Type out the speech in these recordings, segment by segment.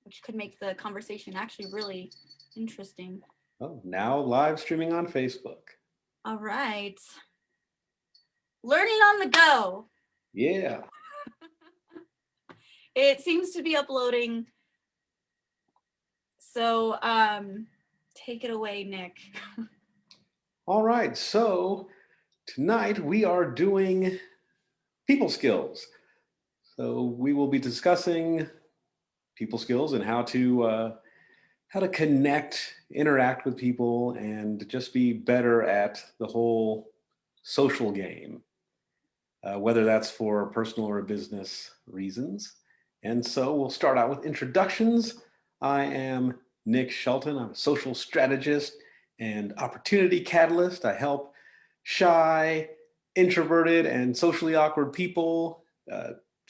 which could make the conversation actually really interesting. Oh, now live streaming on Facebook. All right. Learning on the go. Yeah. It seems to be uploading. So take it away, Nick. All right. So tonight we are doing people skills. So we will be discussing people skills and how to connect, interact with people, and just be better at the whole social game, whether that's for personal or business reasons. And so we'll start out with introductions. I am Nick Shelton. I'm a social strategist and opportunity catalyst. I help shy, introverted, and socially awkward people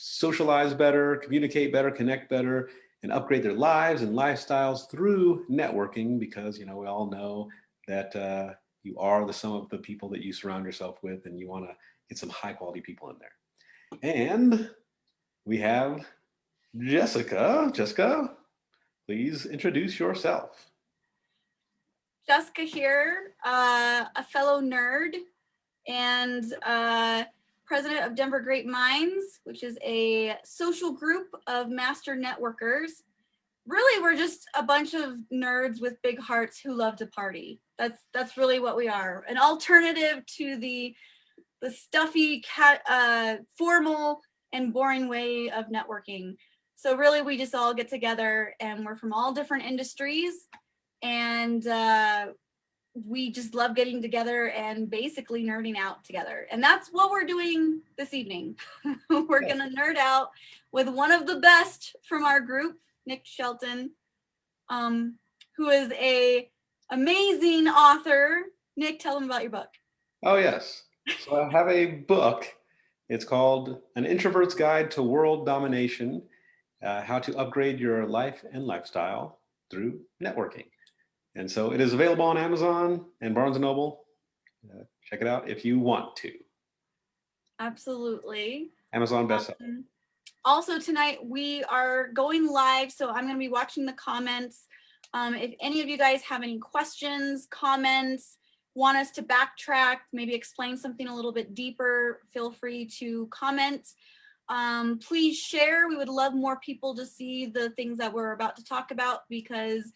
socialize better, communicate better, connect better, and upgrade their lives and lifestyles through networking, because we all know that you are the sum of the people that you surround yourself with, and you want to get some high quality people in there. And we have Jessica. Jessica, please introduce yourself. Jessica here, a fellow nerd and president of Denver Great Minds, which is a social group of master networkers. Really, we're just a bunch of nerds with big hearts who love to party. That's really what we are. An alternative to the stuffy, formal and boring way of networking. So really, we just all get together, and we're from all different industries, and we just love getting together and basically nerding out together. And that's what we're doing this evening. We're gonna nerd out with one of the best from our group, Nick Shelton, who is a amazing author. Nick, tell them about your book. Oh, yes. So I have a book. It's called An Introvert's Guide to World Domination, How to Upgrade Your Life and Lifestyle Through Networking. And so it is available on Amazon and Barnes & Noble. Uh, check it out if you want to. Absolutely. Amazon bestseller. Also tonight we are going live, so I'm going to be watching the comments. If any of you guys have any questions, comments, want us to backtrack, maybe explain something a little bit deeper, feel free to comment. Please share. We would love more people to see the things that we're about to talk about, because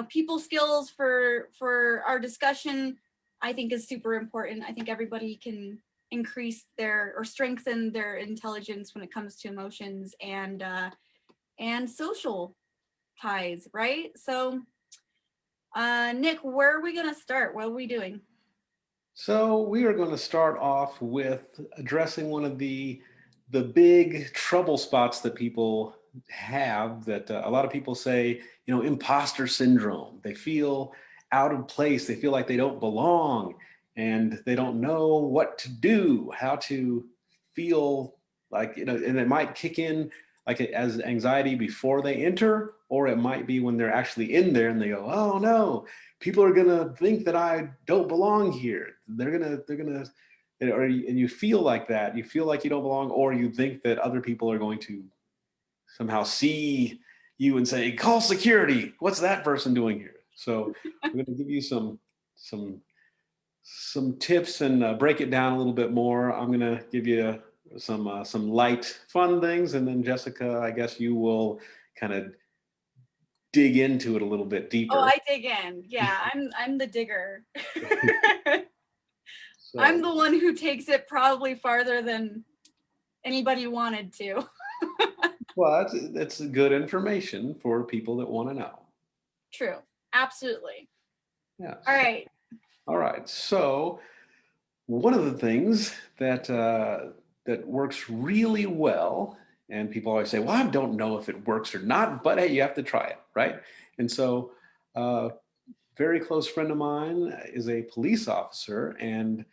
people skills for our discussion, I think, is super important. I think everybody can increase their or strengthen their intelligence when it comes to emotions and social ties, right? So Nick, where are we gonna start? What are we doing? So we are going to start off with addressing one of the big trouble spots that people have, that a lot of people say, imposter syndrome. They feel out of place. They feel like they don't belong, and they don't know what to do, how to feel like, and it might kick in like as anxiety before they enter, or it might be when they're actually in there and they go, oh no, people are gonna think that I don't belong here. They're gonna, and you feel like that. You feel like you don't belong, or you think that other people are going to somehow see you and say, "Call security. What's that person doing here?" So I'm going to give you some tips and break it down a little bit more. I'm going to give you some light, fun things, and then Jessica, I guess you will kind of dig into it a little bit deeper. Oh, I dig in. Yeah, I'm the digger. So, I'm the one who takes it probably farther than anybody wanted to. well, that's good information for people that want to know. True. Absolutely. Yeah. All right. All right. So one of the things that works really well, and people always say, "Well, I don't know if it works or not," but hey, you have to try it, right? And so, very close friend of mine is a police officer, and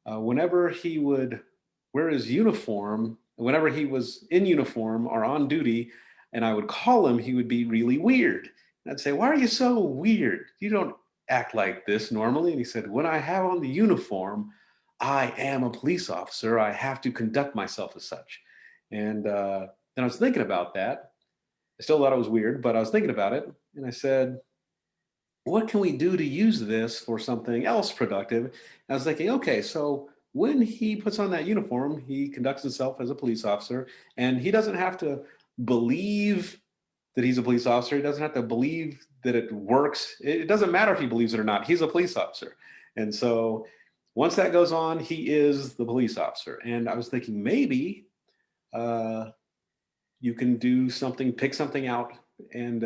whenever he would wear his uniform, whenever he was in uniform or on duty, and I would call him, he would be really weird. And I'd say, "Why are you so weird? You don't act like this normally." And he said, "When I have on the uniform, I am a police officer. I have to conduct myself as such." And then I was thinking about that. I still thought it was weird, but I was thinking about it, and I said, what can we do to use this for something else productive? And I was thinking, okay, so when he puts on that uniform, he conducts himself as a police officer, and he doesn't have to believe that he's a police officer. He doesn't have to believe that it works. It doesn't matter if he believes it or not. He's a police officer. And so once that goes on, he is the police officer. And I was thinking maybe uh, you can do something, pick something out, and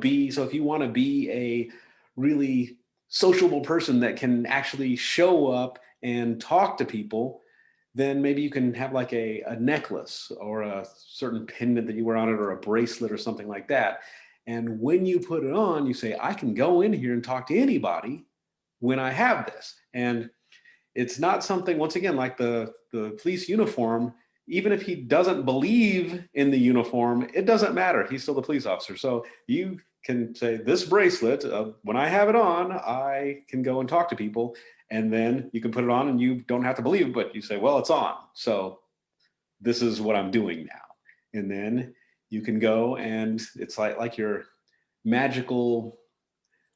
be. So if you want to be a really sociable person that can actually show up and talk to people, then maybe you can have like a necklace or a certain pendant that you wear on it, or a bracelet or something like that. And when you put it on, you say, I can go in here and talk to anybody when I have this. And it's not something, once again, like the police uniform. Even if he doesn't believe in the uniform, it doesn't matter. He's still the police officer. So you can say, this bracelet, when I have it on, I can go and talk to people. And then you can put it on and you don't have to believe, but you say, well, it's on. So this is what I'm doing now. And then you can go, and it's like your magical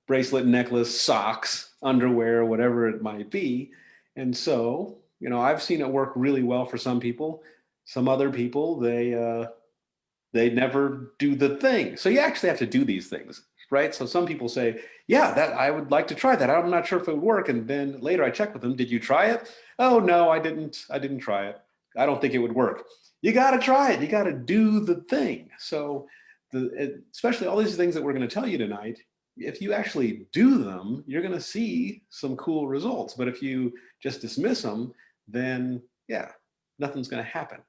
bracelet, necklace, socks, underwear, whatever it might be. And so, I've seen it work really well for some people. Some other people, they never do the thing. So you actually have to do these things, right? So some people say, yeah, that I would like to try that. I'm not sure if it would work. And then later I check with them, did you try it? Oh, no, I didn't try it. I don't think it would work. You got to try it. You got to do the thing. So especially all these things that we're going to tell you tonight, if you actually do them, you're going to see some cool results. But if you just dismiss them, then yeah, nothing's going to happen.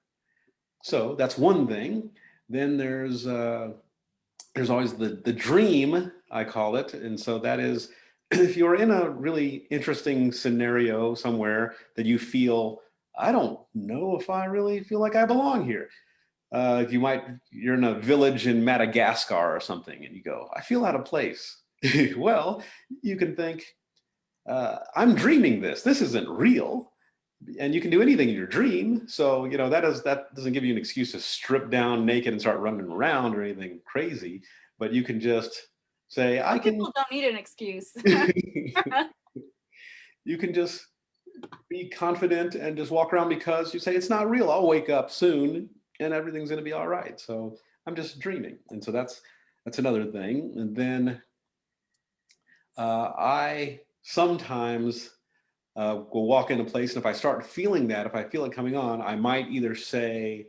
So that's one thing. Then there's always the dream, I call it. And so that is, if you're in a really interesting scenario somewhere that you feel, I don't know if I really feel like I belong here. You're in a village in Madagascar or something, and you go, I feel out of place. Well, you can think, I'm dreaming this. This isn't real. And you can do anything in your dream. So, that doesn't give you an excuse to strip down naked and start running around or anything crazy. But you can just say, I can. People don't need an excuse. You can just be confident and just walk around because you say, it's not real. I'll wake up soon and everything's going to be all right. So I'm just dreaming. And so that's another thing. And then I sometimes will walk in a place, and if I start feeling that, if I feel it coming on, I might either say,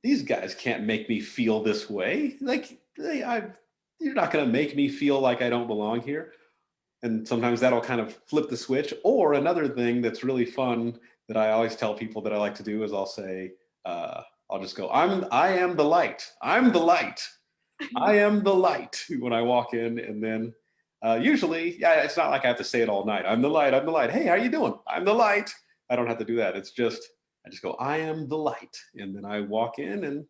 these guys can't make me feel this way. Like, you're not going to make me feel like I don't belong here. And sometimes that'll kind of flip the switch. Or another thing that's really fun that I always tell people that I like to do is I'll say, I'll just go, I am the light. I'm the light. I am the light when I walk in. And then usually, yeah, it's not like I have to say it all night. I'm the light. I'm the light. Hey, how you doing? I'm the light. I don't have to do that. It's just, I just go, I am the light. And then I walk in and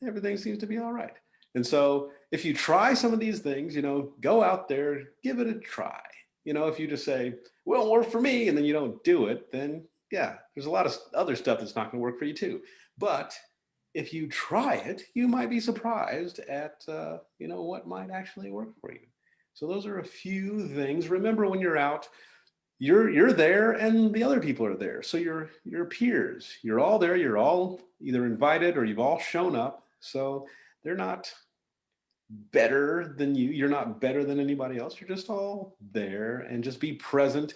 everything seems to be all right. And so if you try some of these things, go out there, give it a try. If you just say, well, work for me, and then you don't do it, then yeah, there's a lot of other stuff that's not going to work for you too. But if you try it, you might be surprised at, what might actually work for you. So those are a few things. Remember, when you're out, you're there and the other people are there. So your peers, you're all there. You're all either invited or you've all shown up. So they're not better than you. You're not better than anybody else. You're just all there, and just be present.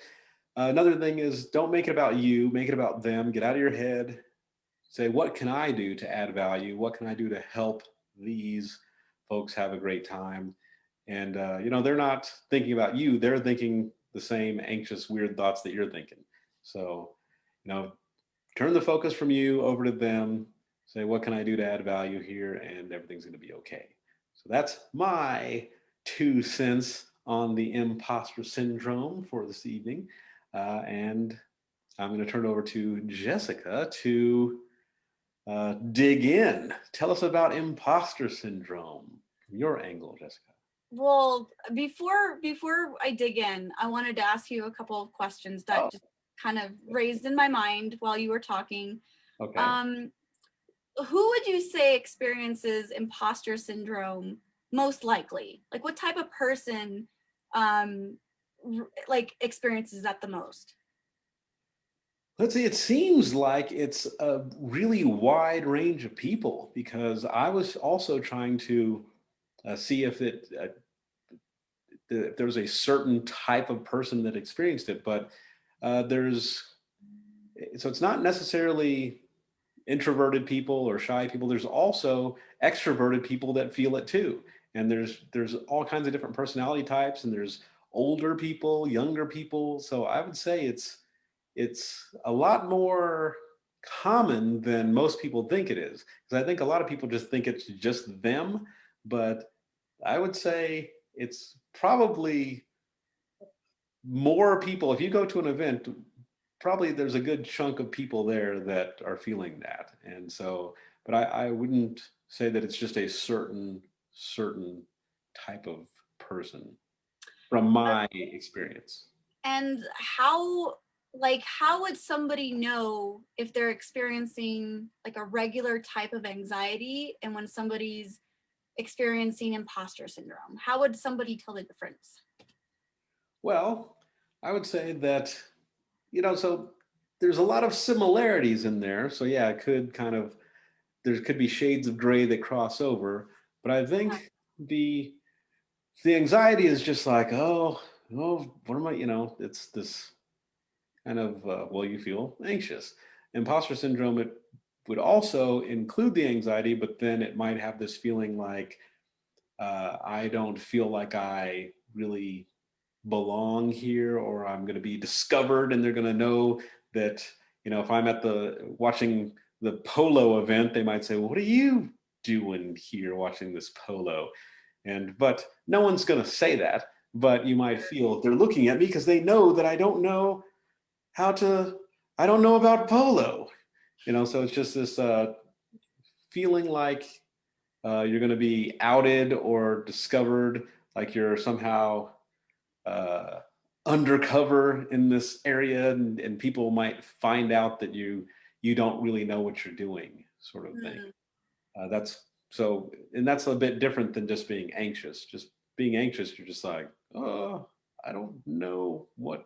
Another thing is, don't make it about you. Make it about them. Get out of your head. Say, what can I do to add value? What can I do to help these folks have a great time? And, they're not thinking about you. They're thinking the same anxious, weird thoughts that you're thinking. So, turn the focus from you over to them. Say, what can I do to add value here? And everything's going to be okay. So that's my 2 cents on the imposter syndrome for this evening. And I'm going to turn it over to Jessica to dig in. Tell us about imposter syndrome from your angle, Jessica. Well, before I dig in, I wanted to ask you a couple of questions that just kind of raised in my mind while you were talking. Okay. who would you say experiences imposter syndrome most likely? Like what type of person like experiences that the most? Let's see, it seems like it's a really wide range of people because I was also trying to see if there was a certain type of person that experienced it, but there's so it's not necessarily introverted people or shy people. There's also extroverted people that feel it too, and there's all kinds of different personality types, and there's older people, younger people. So I would say it's a lot more common than most people think it is, because I think a lot of people just think it's just them, but I would say it's probably more people. If you go to an event, probably there's a good chunk of people there that are feeling that. And so, but I wouldn't say that it's just a certain type of person from my experience. And how would somebody know if they're experiencing like a regular type of anxiety and when somebody's experiencing imposter syndrome? How would somebody tell the difference? Well, I would say that, so there's a lot of similarities in there. So yeah, it could kind of, there could be shades of gray that cross over, but I think the the anxiety is just like, oh, what am I, it's this kind of, well, you feel anxious. Imposter syndrome, it would also include the anxiety, but then it might have this feeling like, I don't feel like I really belong here, or I'm going to be discovered and they're going to know that, if I'm at the watching the polo event, they might say, well, what are you doing here watching this polo? But no one's going to say that, but you might feel they're looking at me because they know that how to I don't know about polo. So it's just this feeling like you're going to be outed or discovered, like you're somehow uh, undercover in this area, and people might find out that you don't really know what you're doing, sort of thing. Mm, That's so, and that's a bit different than just being anxious. Just being anxious, you're just like, oh, I don't know what's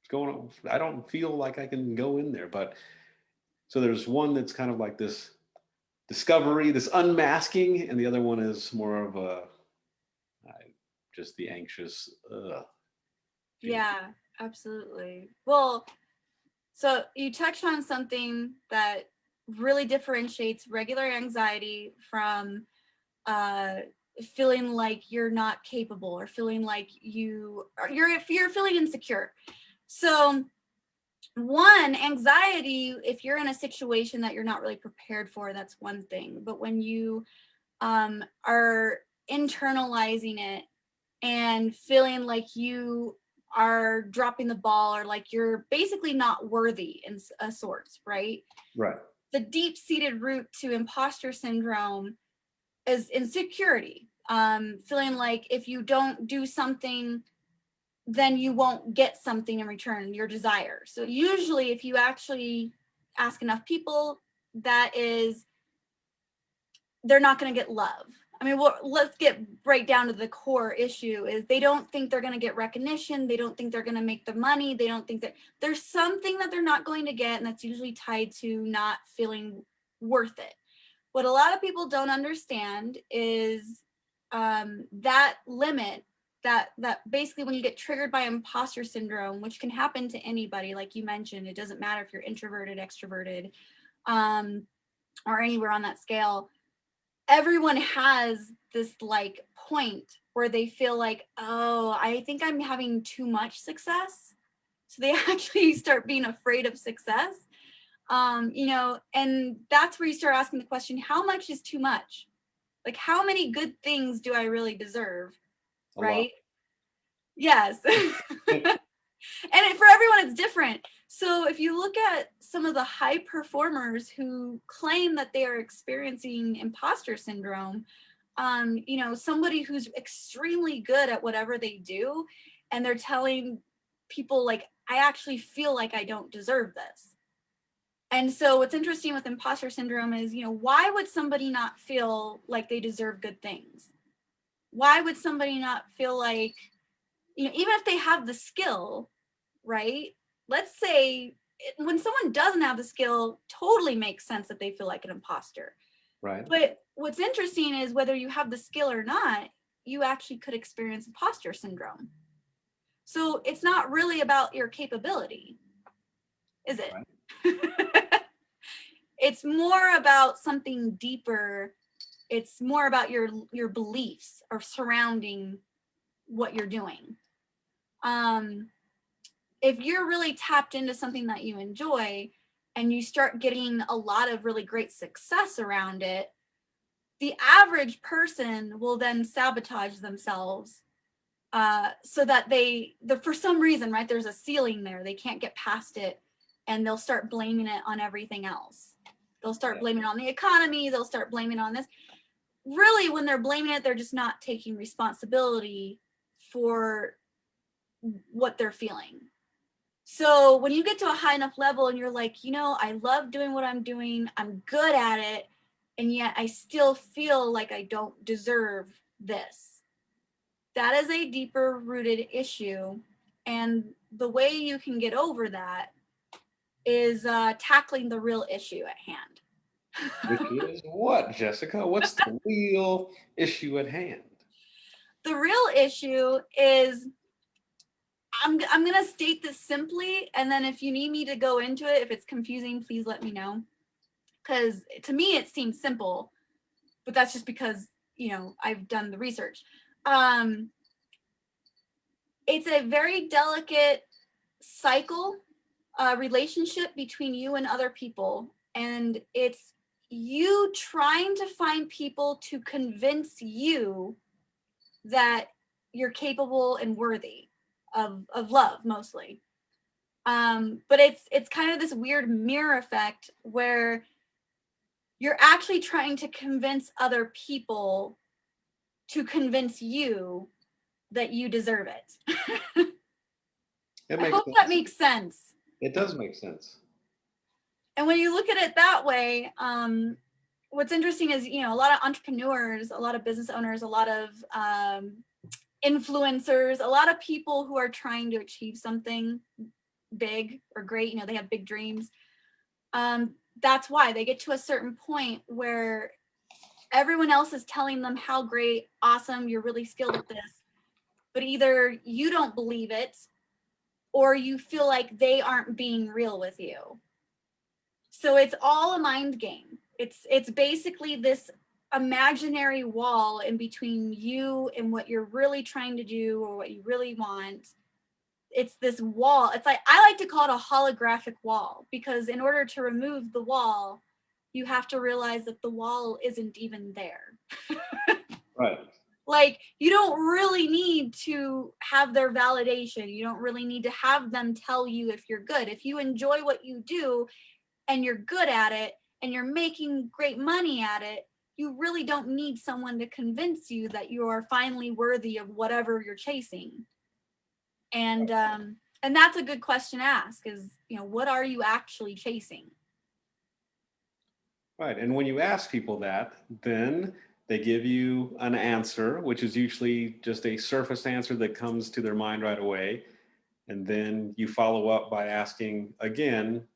going on. I don't feel like I can go in there. But so there's one that's kind of like this discovery, this unmasking, and the other one is more of just the anxious feeling. yeah, absolutely. Well, so you touched on something that really differentiates regular anxiety from uh, feeling like you're not capable or feeling like you're feeling insecure. So one, anxiety, if you're in a situation that you're not really prepared for, that's one thing. But when you are internalizing it and feeling like you are dropping the ball or like you're basically not worthy in a sort, right? Right. The deep-seated root to imposter syndrome is insecurity. Feeling like if you don't do something, then you won't get something in return, your desire. So usually if you actually ask enough people, that is, they're not going to get love. I mean, well, let's get right down to the core issue is they don't think they're going to get recognition. They don't think they're going to make the money. They don't think that there's something that they're not going to get. And that's usually tied to not feeling worth it. What a lot of people don't understand is that limit, that basically when you get triggered by imposter syndrome, which can happen to anybody, like you mentioned, it doesn't matter if you're introverted, extroverted, or anywhere on that scale. Everyone has this like point where they feel like, oh, I think I'm having too much success. So they actually start being afraid of success. And that's where you start asking the question, how much is too much? Like, how many good things do I really deserve? A lot. Right? Yes. And for everyone, it's different. So if you look at some of the high performers who claim that they are experiencing imposter syndrome, somebody who's extremely good at whatever they do, and they're telling people like, I actually feel like I don't deserve this. And so what's interesting with imposter syndrome is, why would somebody not feel like they deserve good things? Why would somebody not feel like, even if they have the skill, right? Let's say when someone doesn't have the skill, totally makes sense that they feel like an imposter. Right. But what's interesting is whether you have the skill or not, you actually could experience imposter syndrome. So it's not really about your capability, is it? Right. It's more about something deeper. It's more about your beliefs or surrounding what you're doing. If you're really tapped into something that you enjoy and you start getting a lot of really great success around it, the average person will then sabotage themselves so that for some reason, right, there's a ceiling there. They can't get past it and they'll start blaming it on everything else. They'll start blaming it on the economy. They'll start blaming it on this. Really, when they're blaming it, they're just not taking responsibility for what they're feeling. So when you get to a high enough level and you're like, I love doing what I'm doing, I'm good at it, and yet I still feel like I don't deserve this. That is a deeper rooted issue. And the way you can get over that is tackling the real issue at hand. Which is what, Jessica? What's the real issue at hand? The real issue is, I'm going to state this simply, and then if you need me to go into it, if it's confusing, please let me know. Because to me, it seems simple, but that's just because, I've done the research. It's a very delicate cycle, relationship between you and other people. And it's you trying to find people to convince you that you're capable and worthy of love, mostly. But it's kind of this weird mirror effect where you're actually trying to convince other people to convince you that you deserve it. I hope that makes sense. It does make sense. And when you look at it that way, what's interesting is, a lot of entrepreneurs, a lot of business owners, a lot of influencers, a lot of people who are trying to achieve something big or great, they have big dreams. That's why they get to a certain point where everyone else is telling them how great, awesome, you're really skilled at this. But either you don't believe it or you feel like they aren't being real with you. So it's all a mind game. It's basically this imaginary wall in between you and what you're really trying to do or what you really want. It's this wall. It's like, I like to call it a holographic wall, because in order to remove the wall, you have to realize that the wall isn't even there. Right. Like, you don't really need to have their validation. You don't really need to have them tell you if you're good. If you enjoy what you do and you're good at it and you're making great money at it, you really don't need someone to convince you that you are finally worthy of whatever you're chasing. And that's a good question to ask is, what are you actually chasing? Right. And when you ask people that, then they give you an answer, which is usually just a surface answer that comes to their mind right away. And then you follow up by asking again.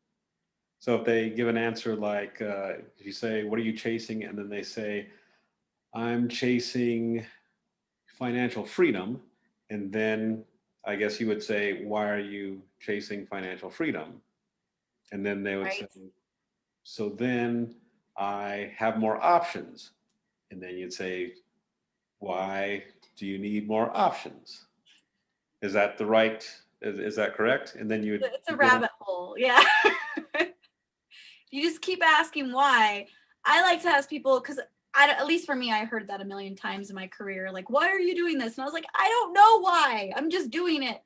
So if they give an answer like, if you say, what are you chasing? And then they say, I'm chasing financial freedom. And then I guess you would say, why are you chasing financial freedom? And then they would say, so then I have more options. And then you'd say, why do you need more options? Is that the right, is that correct? And then it's a rabbit hole. Yeah. You just keep asking why. I like to ask people, because at least for me, I heard that a million times in my career. Like, why are you doing this? And I was like, I don't know why. I'm just doing it.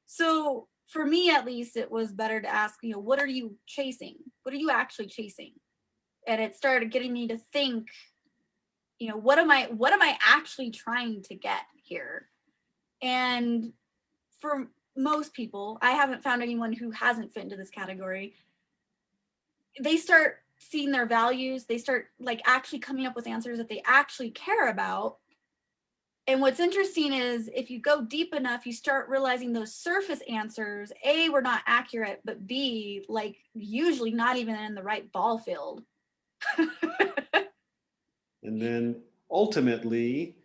So for me, at least, it was better to ask, what are you chasing? What are you actually chasing? And it started getting me to think, what am I actually trying to get here? And for most people, I haven't found anyone who hasn't fit into this category. they start seeing their values. They start like actually coming up with answers that they actually care about. And what's interesting is if you go deep enough, you start realizing those surface answers, A, were not accurate, but B, like usually not even in the right ball field. And then ultimately,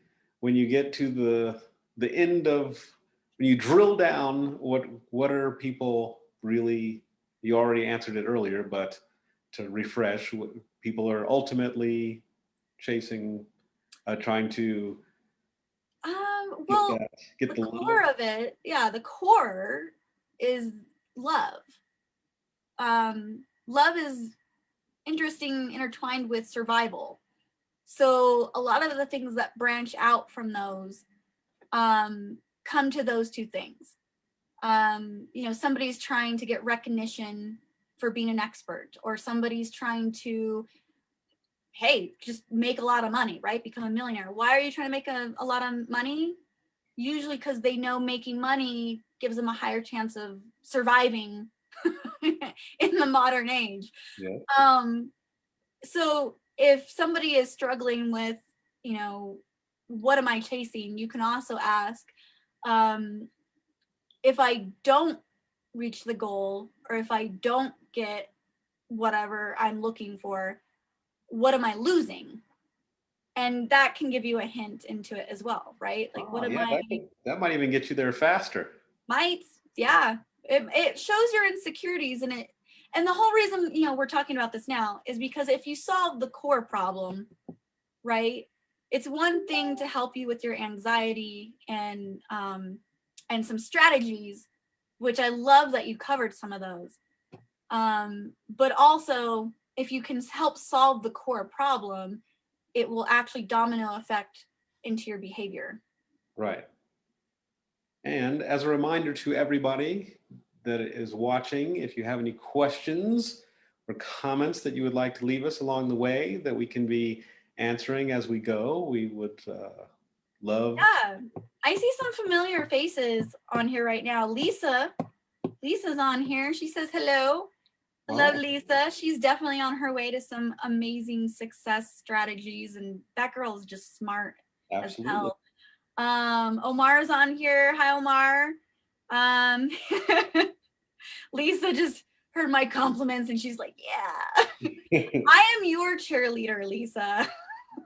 when you get to the end of, when you drill down, what are people really, you already answered it earlier, but to refresh, what people are ultimately chasing, trying to get Well, that, get the the love. core of it, yeah, the core is love. Love is interesting, intertwined with survival. So a lot of the things that branch out from those come to those two things. You know, somebody's trying to get recognition for being an expert, or somebody's trying to, hey, just make a lot of money, right? Become a millionaire. Why are you trying to make a lot of money? Usually because they know making money gives them a higher chance of surviving in the modern age. Yeah. So if somebody is struggling with, you know, what am I chasing? You can also ask, if I don't reach the goal, or if I don't get whatever I'm looking for, what am I losing? And that can give you a hint into it as well, right? Like, what Oh, am yeah, I, that might even get you there faster. might, yeah. It shows your insecurities, and the whole reason, you know, we're talking about this now is because if you solve the core problem, right? It's one thing to help you with your anxiety and some strategies, which I love that you covered some of those. But also, if you can help solve the core problem, it will actually domino effect into your behavior. Right. And as a reminder to everybody that is watching, if you have any questions or comments that you would like to leave us along the way that we can be answering as we go, we would love. Yeah, I see some familiar faces on here right now. Lisa's on here. She says hello. Hello, Oh, Lisa. She's definitely on her way to some amazing success strategies, and that girl is just smart as absolutely. hell. Omar's on here. Hi, Omar. Um, Lisa just heard my compliments, and she's like, "Yeah, I am your cheerleader, Lisa."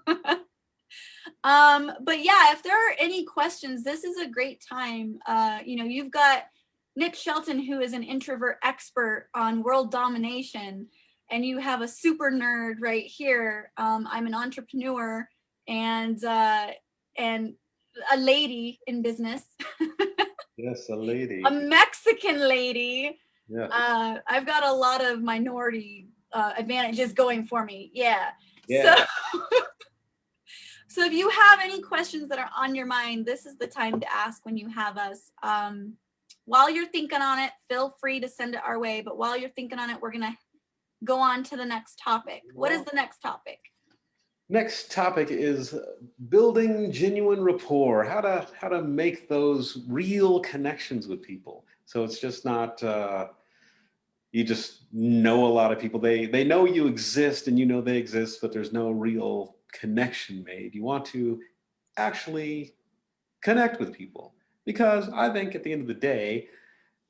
But yeah, if there are any questions, this is a great time. You know, you've got Nick Shelton, who is an introvert expert on world domination, and you have a super nerd right here. I'm an entrepreneur and a lady in business, Yes, a a lady. Mexican lady. Yeah. I've got a lot of minority advantages going for me. Yeah. So Yeah. So if you have any questions that are on your mind, this is the time to ask when you have us. While you're thinking on it, feel free to send it our way. But while you're thinking on it, we're going to go on to the next topic. What is the next topic? Next topic is building genuine rapport. How to make those real connections with people. So it's just not you just know a lot of people. They know you exist and you know they exist, but there's no real connection made. You want to actually connect with people because I think at the end of the day,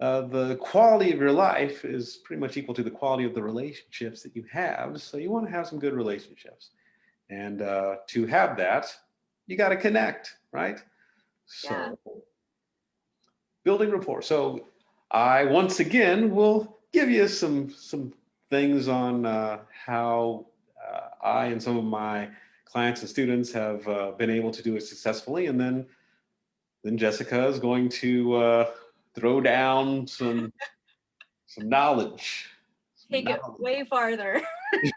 the quality of your life is pretty much equal to the quality of the relationships that you have. So you want to have some good relationships. And to have that, you got to connect, right? Yeah. So building rapport. So I once again will give you some things on how I and some of my clients and students have been able to do it successfully, and then Jessica is going to throw down some knowledge. Some Take it knowledge. way farther.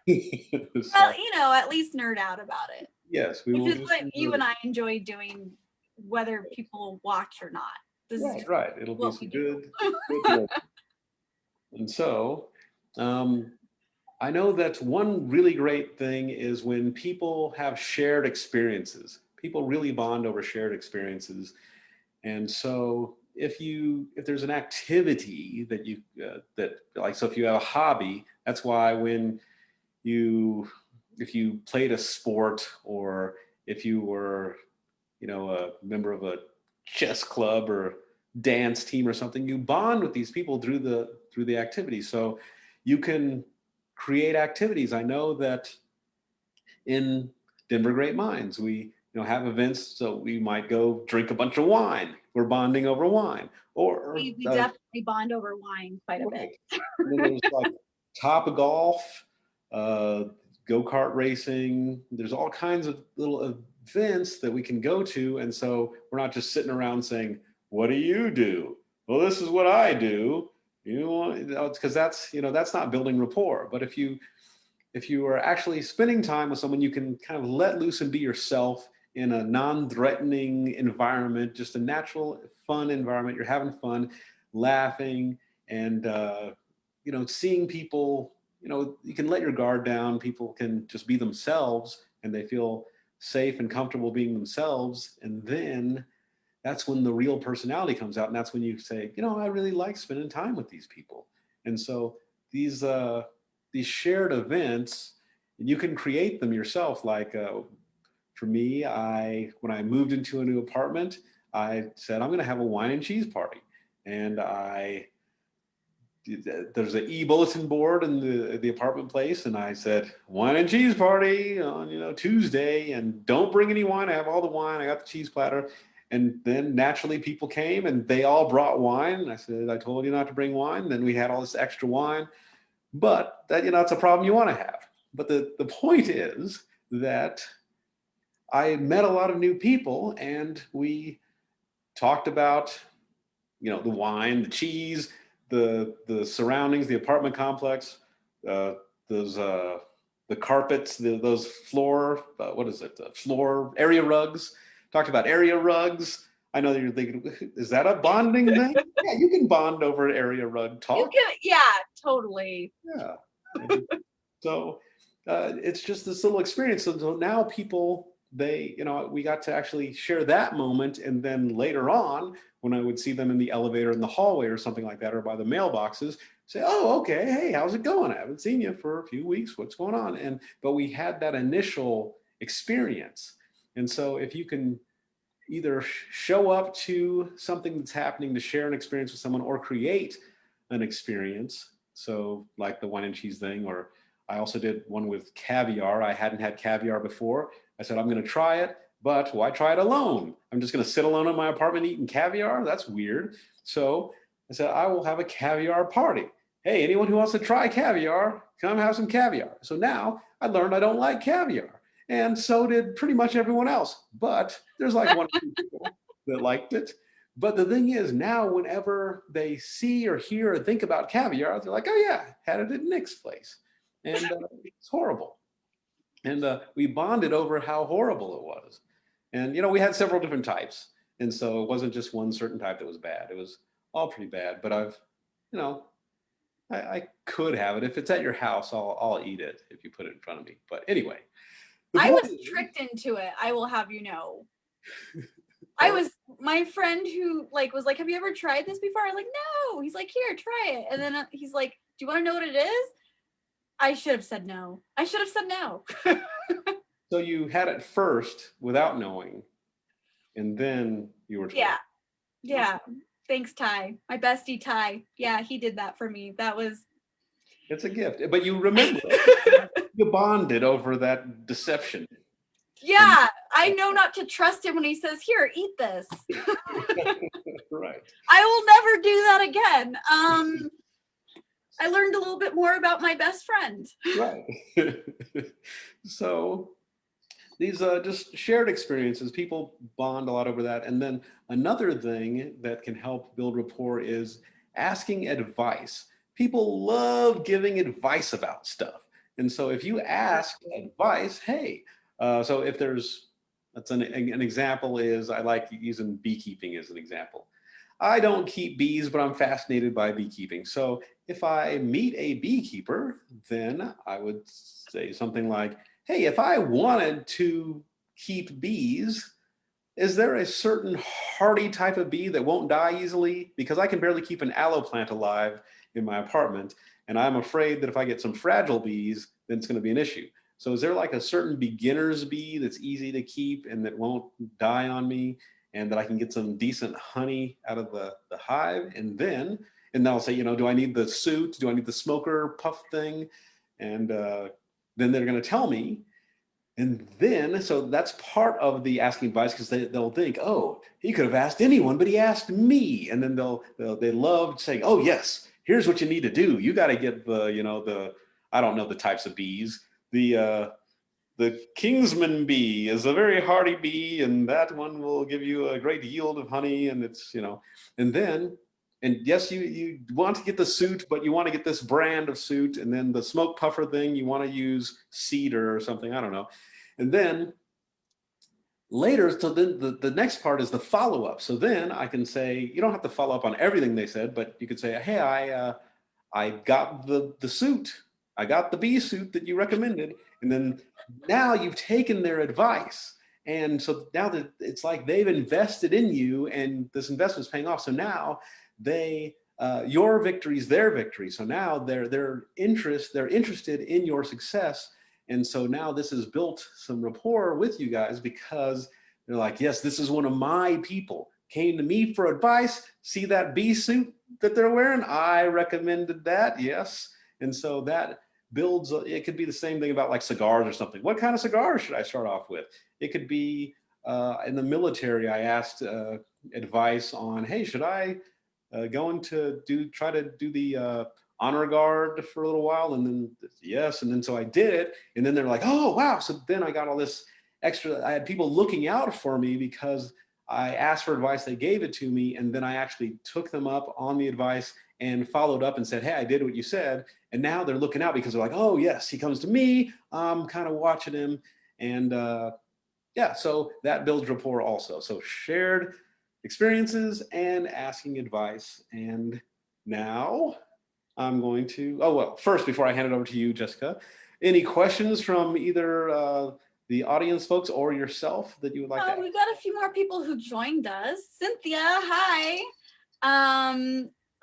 Well, So, you know, at least nerd out about it, yes, we which will is do what some. you and I enjoy doing, whether people watch or not. This is Right, just right. It'll be what we some do. good. And so, um, I know that one really great thing is when people have shared experiences. People really bond over shared experiences. And so if there's an activity that you that like, so if you have a hobby, that's why when you if you played a sport, or if you were, you know, a member of a chess club or dance team or something, you bond with these people through the activity. So you can create activities. I know that in Denver Great Minds, we, you know, have events. So we might go drink a bunch of wine. We're bonding over wine, or We definitely bond over wine quite a bit. right. And then there's like Top Golf, uh, go-kart racing. There's all kinds of little events that we can go to. And so we're not just sitting around saying, what do you do? Well, this is what I do. You know, because that's, you know, that's not building rapport. But if you are actually spending time with someone, you can kind of let loose and be yourself in a non-threatening environment, just a natural, fun environment. You're having fun, laughing, and you know, seeing people. You know, you can let your guard down. People can just be themselves, and they feel safe and comfortable being themselves. And then that's when the real personality comes out, and that's when you say, you know, I really like spending time with these people. And so these these shared events, you can create them yourself. Like for me, I when I moved into a new apartment, I said I'm going to have a wine and cheese party, and I there's an e-bulletin board in the apartment place, and I said wine and cheese party on, you know, Tuesday, and don't bring any wine. I have all the wine. I got the cheese platter. And then naturally people came and they all brought wine. And I said, I told you not to bring wine. Then we had all this extra wine. But that, you know, it's a problem you want to have. But the point is that I met a lot of new people, and we talked about, you know, the wine, the cheese, the surroundings, the apartment complex, uh, those the carpets, those floor, what is it, floor area rugs. Talked about area rugs. I know that you're thinking, is that a bonding thing? Yeah, you can bond over area rug You talk. can, yeah, totally. Yeah. So it's just this little experience. So now people, they, you know, we got to actually share that moment. And then later on, when I would see them in the elevator, in the hallway or something like that, or by the mailboxes, say, oh, okay, hey, how's it going? I haven't seen you for a few weeks. What's going on? And, but we had that initial experience. And so if you can either show up to something that's happening to share an experience with someone, or create an experience. So like the wine and cheese thing, or I also did one with caviar. I hadn't had caviar before. I said, I'm going to try it, but why try it alone? I'm just going to sit alone in my apartment eating caviar? That's weird. So I said, I will have a caviar party. Hey, anyone who wants to try caviar, come have some caviar. So now I learned I don't like caviar. And so did pretty much everyone else. But there's like one or two people that liked it. But the thing is, now whenever they see or hear or think about caviar, they're like, oh yeah, had it at Nick's place. And it's horrible. And we bonded over how horrible it was. And, you know, we had several different types. And so it wasn't just one certain type that was bad. It was all pretty bad. But I've, you know, I could have it. If it's at your house, I'll eat it if you put it in front of me. But anyway. I was tricked into it, I will have you know. I was, my friend who like was like, have you ever tried this before? I was like, no. He's like, here, try it. And then he's like, do you want to know what it is? I should have said no. I should have said no. So you had it first without knowing, and then you were told. Yeah. Yeah. Thanks, Ty. My bestie Ty. Yeah, he did that for me. That was. It's a gift. But you remember, you bonded over that deception. Yeah, I know not to trust him when he says, here, eat this. Right. I will never do that again. I learned a little bit more about my best friend. Right. So these just shared experiences, people bond a lot over that. And then another thing that can help build rapport is asking advice. People love giving advice about stuff. And so if you ask advice, hey, so if there's, that's an example is, I like using beekeeping as an example. I don't keep bees, but I'm fascinated by beekeeping. So if I meet a beekeeper, then I would say something like, hey, if I wanted to keep bees, is there a certain hardy type of bee that won't die easily? Because I can barely keep an aloe plant alive in my apartment, and I'm afraid that if I get some fragile bees, then it's going to be an issue. So is there like a certain beginner's bee that's easy to keep and that won't die on me, and that I can get some decent honey out of the hive? And they'll say, you know, do I need the suit? Do I need the smoker puff thing? And then they're going to tell me. And then, so that's part of the asking advice, because they'll think, oh, he could have asked anyone, but he asked me. And then they love saying, oh, yes, here's what you need to do. You got to get I don't know the types of bees. The Kingsman bee is a very hardy bee, and that one will give you a great yield of honey. And and then, and yes, you want to get the suit, but you want to get this brand of suit. And then the smoke puffer thing, you want to use cedar or something, I don't know. And then later, so then the next part is the follow-up. So then I can say, you don't have to follow up on everything they said, but you could say, hey, I got the suit. I got the bee suit that you recommended. And then now you've taken their advice. And so now that it's like they've invested in you and this investment is paying off. So now your victory is their victory. So now they're interested in your success. And so now this has built some rapport with you guys, because they're like, yes, this is one of my people. Came to me for advice. See that bee suit that they're wearing? I recommended that, yes. And so that builds, it could be the same thing about like cigars or something. What kind of cigars should I start off with? It could be in the military, I asked advice on, hey, should I go into try to do the honor guard for a little while? And then yes, and then so I did it, and then they're like, oh wow. So then I got all this extra, I had people looking out for me because I asked for advice, they gave it to me, and then I actually took them up on the advice and followed up and said, hey, I did what you said. And now they're looking out because they're like, oh yes, he comes to me, I'm kind of watching him. And yeah, so that builds rapport also. So shared experiences and asking advice. And now I'm going to, oh, well, first, before I hand it over to you, Jessica, any questions from either the audience folks or yourself that you would like to ask? We've got a few more people who joined us. Cynthia, hi.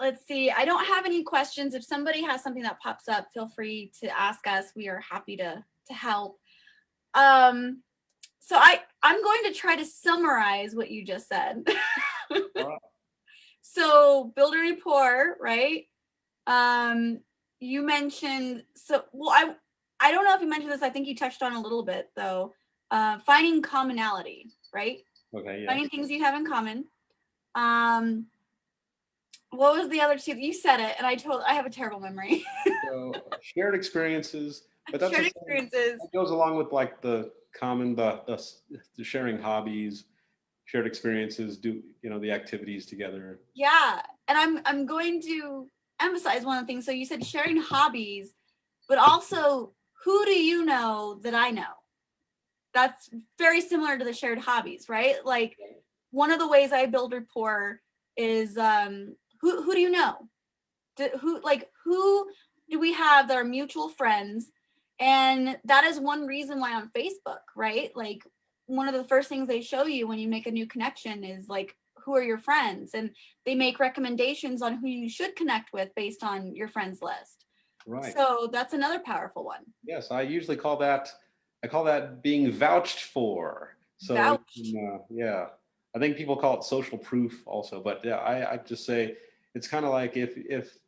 Let's see. I don't have any questions. If somebody has something that pops up, feel free to ask us. We are happy to help. So I'm going to try to summarize what you just said. Right. So build a rapport, right? You mentioned, I don't know if you mentioned this. I think you touched on a little bit though. Finding commonality, right? Okay. Yeah. Finding things you have in common. What was the other two? You said it, and I have a terrible memory. So shared experiences, but that's Shared experiences. That goes along with like the common, the sharing hobbies, shared experiences, the activities together. Yeah, and I'm going to emphasize one of the things. So you said sharing hobbies, but also who do you know that I know? That's very similar to the shared hobbies, right? Like one of the ways I build rapport is who do you know? Who do we have that are mutual friends? And that is one reason why on Facebook, right? Like one of the first things they show you when you make a new connection is like, who are your friends? And they make recommendations on who you should connect with based on your friends list. Right. So that's another powerful one. Yes, I usually call that being vouched for. So Vouched. yeah, I think people call it social proof also, but yeah, I just say it's kind of like if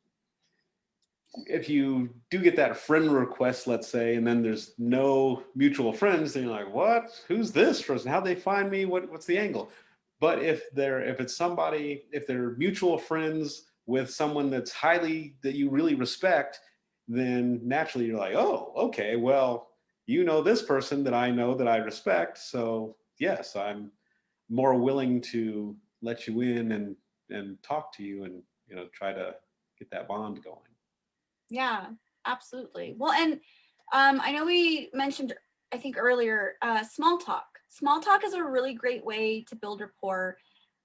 you do get that friend request, let's say, and then there's no mutual friends, then you're like, what? Who's this person? How'd they find me? What's the angle? But if they're mutual friends with someone that you really respect, then naturally you're like, oh, okay, well, you know this person that I know that I respect. So yes, I'm more willing to let you in and talk to you and try to get that bond going. Yeah, absolutely. Well, and I know we mentioned, I think earlier, small talk. Small talk is a really great way to build rapport.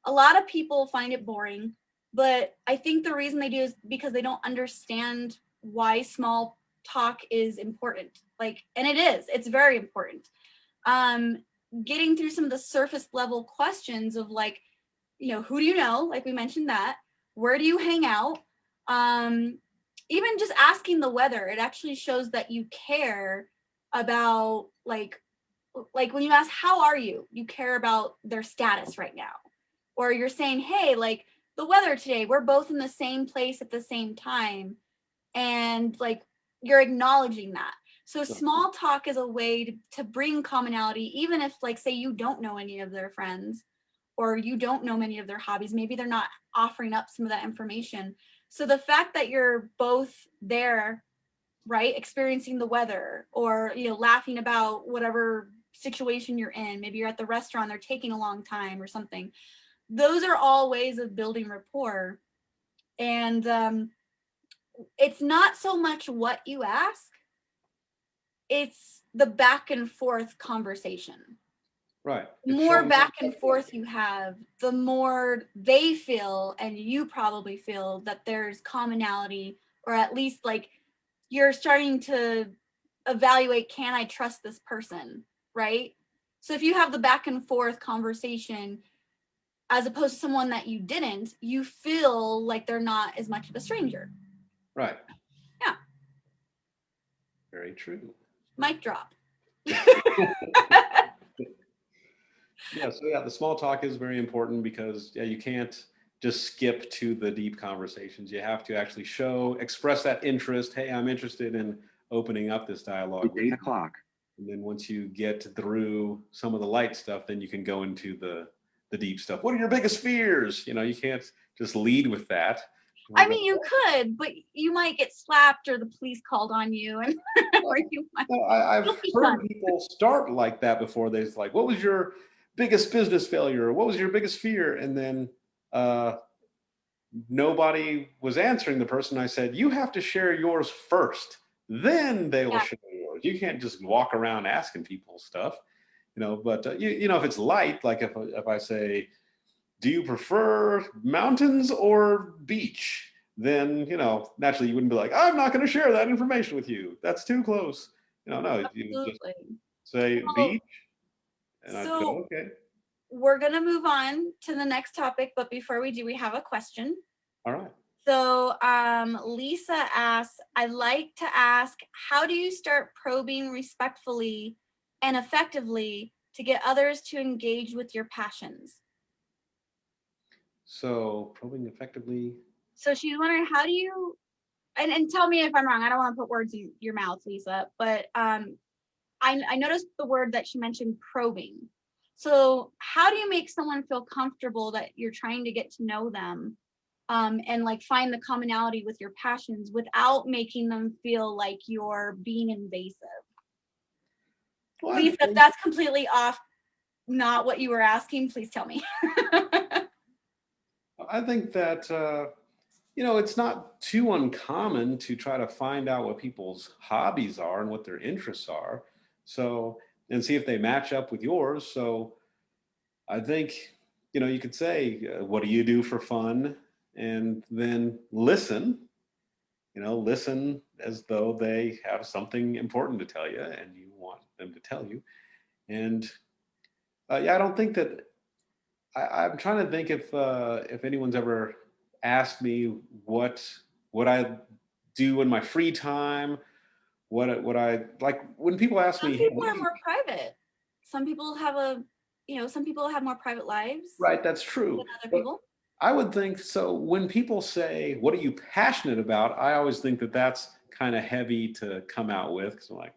A lot of people find it boring, but I think the reason they do is because they don't understand why small talk is important. Like, and it's very important. getting through some of the surface level questions of like, you know, who do you know? Like we mentioned that. Where do you hang out? Even just asking the weather, it actually shows that you care about like when you ask, how are you? You care about their status right now. Or you're saying, hey, like the weather today, we're both in the same place at the same time. And like you're acknowledging that. So small talk is a way to bring commonality, even if like, say you don't know any of their friends or you don't know many of their hobbies, maybe they're not offering up some of that information. So the fact that you're both there, right, experiencing the weather or, you know, laughing about whatever situation you're in, maybe you're at the restaurant, they're taking a long time or something. Those are all ways of building rapport. And it's not so much what you ask, it's the back and forth conversation. Right. The more back and forth you have, the more they feel, and you probably feel, that there's commonality, or at least like you're starting to evaluate, can I trust this person, right? So if you have the back and forth conversation as opposed to someone that you didn't, you feel like they're not as much of a stranger. Right. Yeah. Very true. Mic drop. Yeah, so yeah, the small talk is very important because yeah, you can't just skip to the deep conversations. You have to actually express that interest. Hey, I'm interested in opening up this dialogue. It's 8 o'clock. And then once you get through some of the light stuff, then you can go into the deep stuff. What are your biggest fears? You know, you can't just lead with that. I mean, you could, but you might get slapped or the police called on you, and or you might. No, I've heard people start like that before. They're like, "What was your biggest business failure? What was your biggest fear?" And then nobody was answering the person. I said, "You have to share yours first. Then they will share yours. You can't just walk around asking people stuff, you know." But you know, if it's light, like if I say, do you prefer mountains or beach? Then, you know, naturally you wouldn't be like, I'm not going to share that information with you. That's too close. You know, no, you just say beach. And I'd go, okay. We're going to move on to the next topic. But before we do, we have a question. All right. So Lisa asks, I'd like to ask, how do you start probing respectfully and effectively to get others to engage with your passions? So probing effectively. So she's wondering, how do you, and tell me if I'm wrong, I don't want to put words in your mouth, Lisa, but I noticed the word that she mentioned, probing. So how do you make someone feel comfortable that you're trying to get to know them, and like find the commonality with your passions without making them feel like you're being invasive? Well, Lisa, if that's completely off, not what you were asking, please tell me. I think that, you know, it's not too uncommon to try to find out what people's hobbies are and what their interests are. So, and see if they match up with yours. So I think, you know, you could say, what do you do for fun? And then listen, you know, listen as though they have something important to tell you and you want them to tell you. And yeah, I don't think that I'm trying to think if anyone's ever asked me what I do in my free time, what I like when people ask me. Some people are more private. Some people have some people have more private lives. Right, that's true. Than other people. I would think so. When people say, "What are you passionate about?" I always think that that's kind of heavy to come out with because I'm like,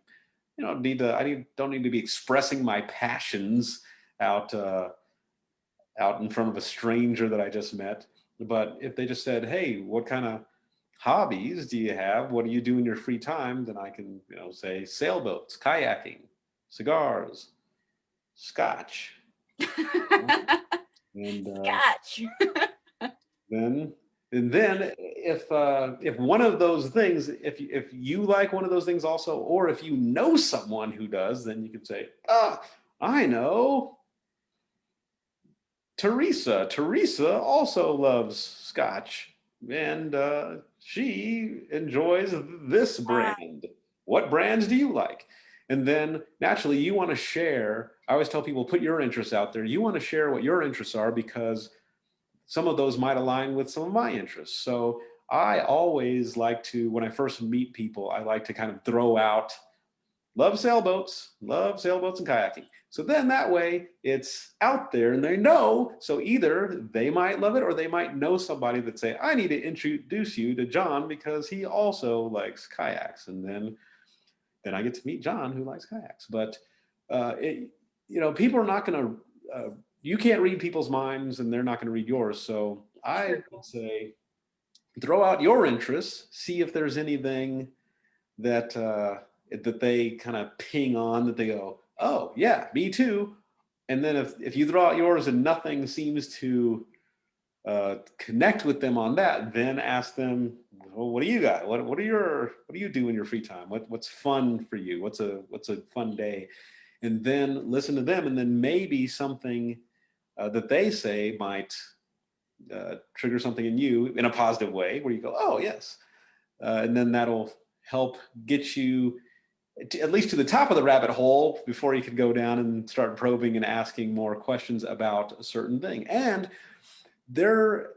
you know, don't need to be expressing my passions out. Out in front of a stranger that I just met. But if they just said, "Hey, what kind of hobbies do you have? What do you do in your free time?" Then I can, you know, say sailboats, kayaking, cigars, scotch. And Scotch. then if one of those things, if you like one of those things also, or if you know someone who does, then you can say, I know Teresa also loves scotch, and she enjoys this brand. What brands do you like? And then naturally you want to share I always tell people, put your interests out there. You want to share what your interests are because some of those might align with some of my interests. So I always like to, when I first meet people, I like to kind of throw out, love sailboats and kayaking. So then that way it's out there and they know. So either they might love it or they might know somebody that say, I need to introduce you to John because he also likes kayaks. And then I get to meet John who likes kayaks. But people are not going to, you can't read people's minds and they're not going to read yours. So I would say, throw out your interests, see if there's anything that that they kind of ping on that they go, oh yeah, me too. And then if you throw out yours and nothing seems to connect with them on that, then ask them, well, what do you got? What do you do in your free time? What's fun for you? What's a fun day? And then listen to them, and then maybe something that they say might trigger something in you in a positive way, where you go, oh yes, and then that'll help get you at least to the top of the rabbit hole before you can go down and start probing and asking more questions about a certain thing. And their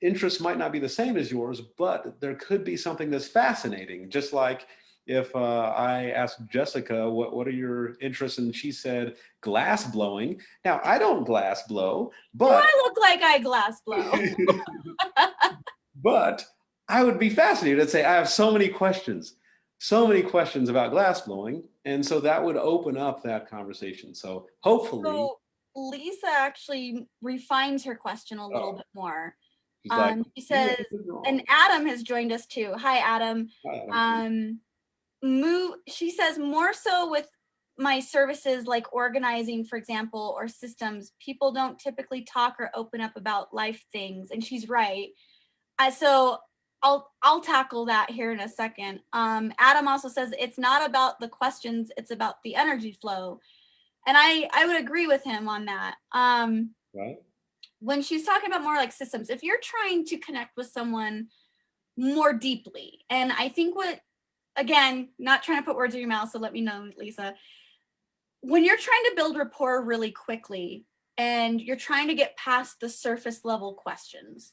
interests might not be the same as yours, but there could be something that's fascinating. Just like if I asked Jessica, what are your interests? And she said, glass blowing. Now, I don't glass blow, Do but I look like I glass blow? but I would be fascinated. I'd say, I have so many questions about glass blowing. And so that would open up that conversation. So hopefully. So Lisa actually refines her question a little bit more. She says, and Adam has joined us too. Hi, Adam. She says, more so with my services like organizing, for example, or systems, people don't typically talk or open up about life things. And she's right. So I'll tackle that here in a second. Adam also says it's not about the questions, it's about the energy flow. And I would agree with him on that. Right. When she's talking about more like systems, if you're trying to connect with someone more deeply, and I think again, not trying to put words in your mouth, so let me know, Lisa. When you're trying to build rapport really quickly and you're trying to get past the surface level questions,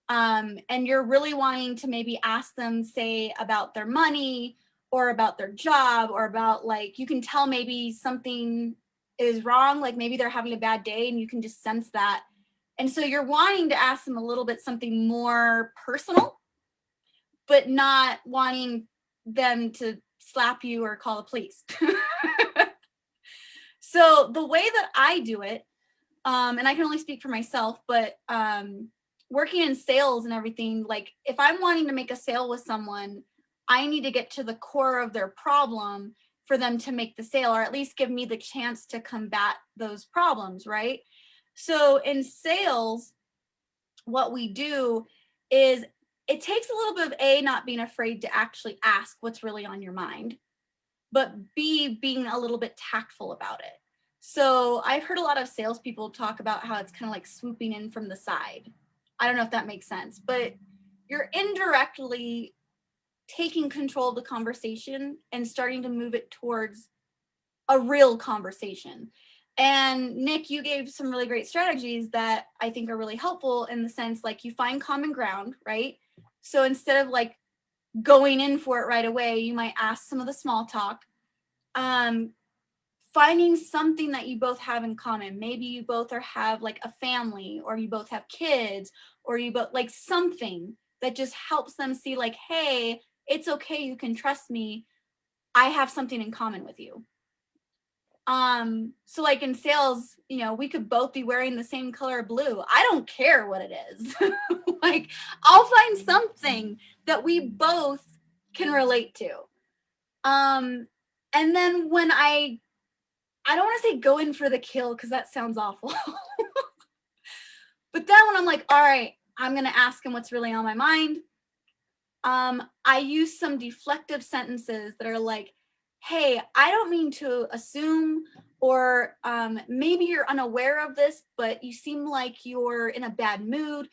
and you're really wanting to maybe ask them, say, about their money or about their job, or about, like, you can tell maybe something is wrong, like maybe they're having a bad day and you can just sense that. And so you're wanting to ask them a little bit something more personal, but not wanting them to slap you or call the police. So the way that I do it, and I can only speak for myself, but working in sales and everything, like if I'm wanting to make a sale with someone, I need to get to the core of their problem for them to make the sale, or at least give me the chance to combat those problems, right? So in sales, what we do is it takes a little bit of not being afraid to actually ask what's really on your mind, but B, being a little bit tactful about it. So I've heard a lot of salespeople talk about how it's kind of like swooping in from the side. I don't know if that makes sense, but you're indirectly taking control of the conversation and starting to move it towards a real conversation. And Nick, you gave some really great strategies that I think are really helpful, in the sense, like, you find common ground, right? So instead of like going in for it right away, you might ask some of the small talk. Finding something that you both have in common. Maybe you both have like a family, or you both have kids, or you both like something that just helps them see, like, hey, it's okay, you can trust me, I have something in common with you. So like in sales, we could both be wearing the same color of blue. I don't care what it is. Like, I'll find something that we both can relate to. And then when I don't want to say go in for the kill, because that sounds awful. But then when I'm like, all right, I'm going to ask him what's really on my mind. I use some deflective sentences that are like, hey, I don't mean to assume, or maybe you're unaware of this, but you seem like you're in a bad mood.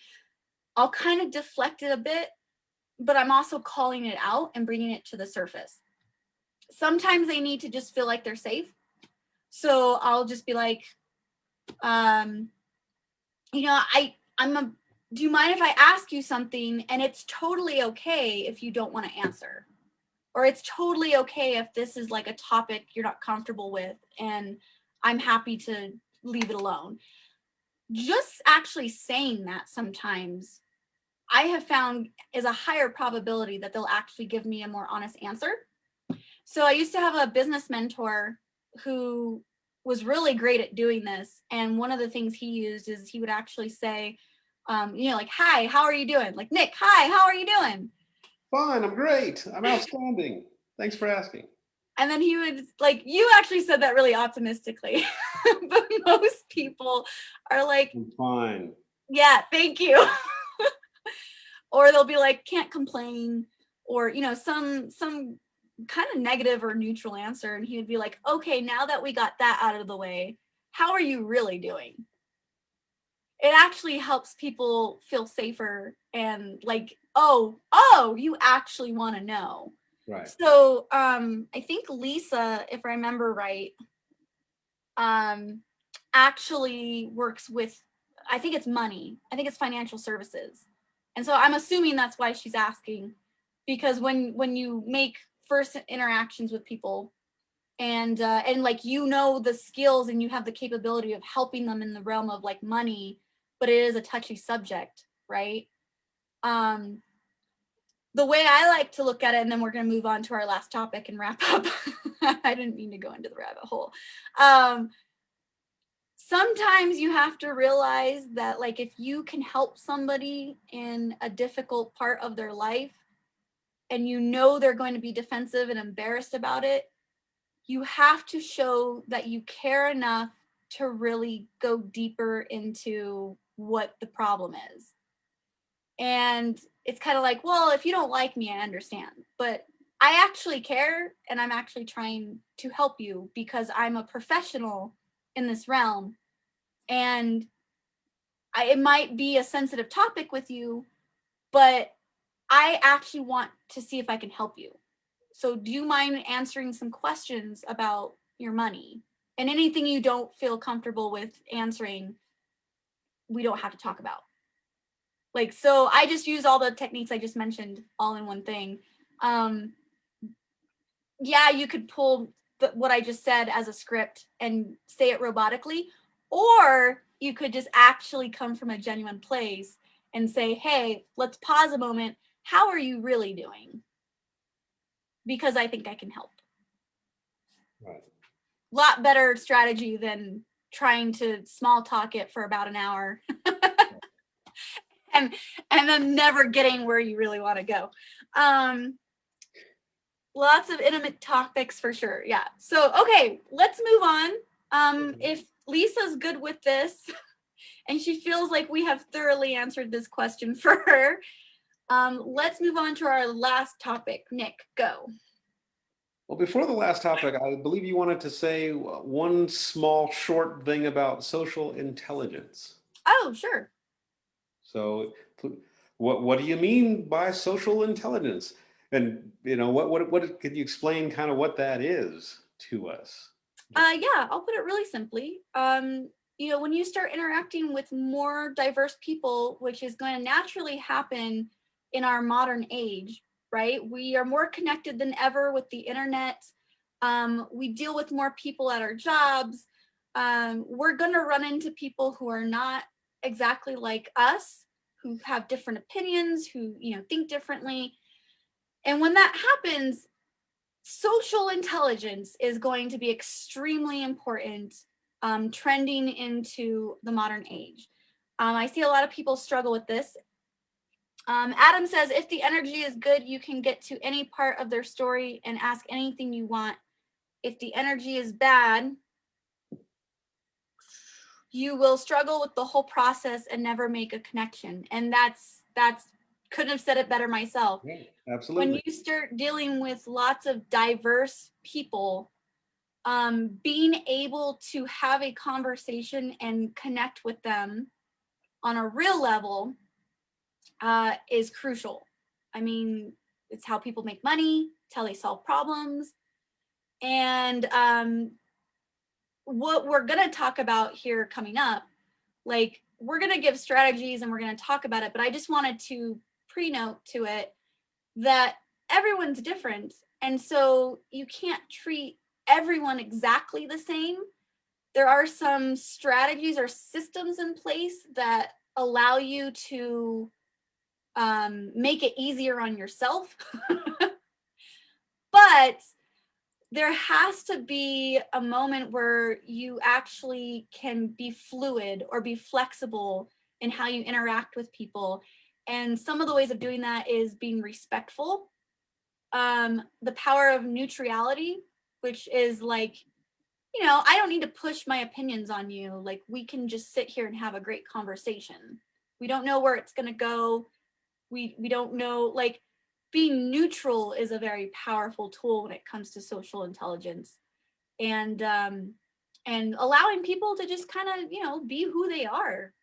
I'll kind of deflect it a bit, but I'm also calling it out and bringing it to the surface. Sometimes they need to just feel like they're safe. So I'll just be like, you know, do you mind if I ask you something? And it's totally okay if you don't want to answer. Or it's totally okay if this is like a topic you're not comfortable with, and I'm happy to leave it alone. Just actually saying that sometimes I have found is a higher probability that they'll actually give me a more honest answer. So I used to have a business mentor who was really great at doing this. And one of the things he used is he would actually say, you know, like, hi, how are you doing? Like, Nick, hi, how are you doing? Fine, I'm great. I'm outstanding. Thanks for asking. And then he would, like, you actually said that really optimistically, but most people are like, I'm fine. yeah, thank you. Or they'll be like, can't complain, or, you know, some kind of negative or neutral answer. And he would be like, okay, now that we got that out of the way, how are you really doing? It actually helps people feel safer and like, oh, you actually want to know. Right. So I think Lisa, if I remember right, actually works with, I think it's money. I think it's financial services. And so I'm assuming that's why she's asking, because when you make first interactions with people and like, you know, the skills and you have the capability of helping them in the realm of like money, but it is a touchy subject, right? The way I like to look at it, and then we're going to move on to our last topic and wrap up. I didn't mean to go into the rabbit hole. Sometimes you have to realize that, like, if you can help somebody in a difficult part of their life and you know they're going to be defensive and embarrassed about it, you have to show that you care enough to really go deeper into what the problem is. And it's kind of like, well, if you don't like me, I understand, but I actually care, and I'm actually trying to help you because I'm a professional in this realm. And it might be a sensitive topic with you, but I actually want to see if I can help you. So do you mind answering some questions about your money? And anything you don't feel comfortable with answering, we don't have to talk about. Like, so I just use all the techniques I just mentioned all in one thing. Yeah, you could pull what I just said as a script and say it robotically, or you could just actually come from a genuine place and say, hey, let's pause a moment. How are you really doing? Because I think I can help. Right. Lot better strategy than trying to small talk it for about an hour and then never getting where you really want to go. Lots of intimate topics for sure. Yeah. So, okay, let's move on. If Lisa's good with this and she feels like we have thoroughly answered this question for her, let's move on to our last topic. Nick, go. Well, before the last topic, I believe you wanted to say one small short thing about social intelligence. Oh, sure. So, what do you mean by social intelligence? And you know, what could you explain kind of what that is to us? Yeah, I'll put it really simply. You know, when you start interacting with more diverse people, which is going to naturally happen in our modern age, right? We are more connected than ever with the internet. We deal with more people at our jobs. We're going to run into people who are not exactly like us, who have different opinions, who, you know, think differently. And when that happens, social intelligence is going to be extremely important, trending into the modern age. I see a lot of people struggle with this. Adam says, if the energy is good, you can get to any part of their story and ask anything you want. If the energy is bad, you will struggle with the whole process and never make a connection. And that's couldn't have said it better myself. Yeah, When absolutely. you start dealing with lots of diverse people, being able to have a conversation and connect with them on a real level is crucial. I mean, it's how people make money, it's how they solve problems. And what we're going to talk about here coming up, like we're going to give strategies and we're going to talk about it, but I just wanted to pre-note to it that everyone's different. And so you can't treat everyone exactly the same. There are some strategies or systems in place that allow you to make it easier on yourself. But there has to be a moment where you actually can be fluid or be flexible in how you interact with people. And some of the ways of doing that is being respectful. The power of neutrality, which is like, I don't need to push my opinions on you. Like, we can just sit here and have a great conversation. We don't know where it's going to go. We don't know, like, being neutral is a very powerful tool when it comes to social intelligence, and allowing people to just kind of, be who they are,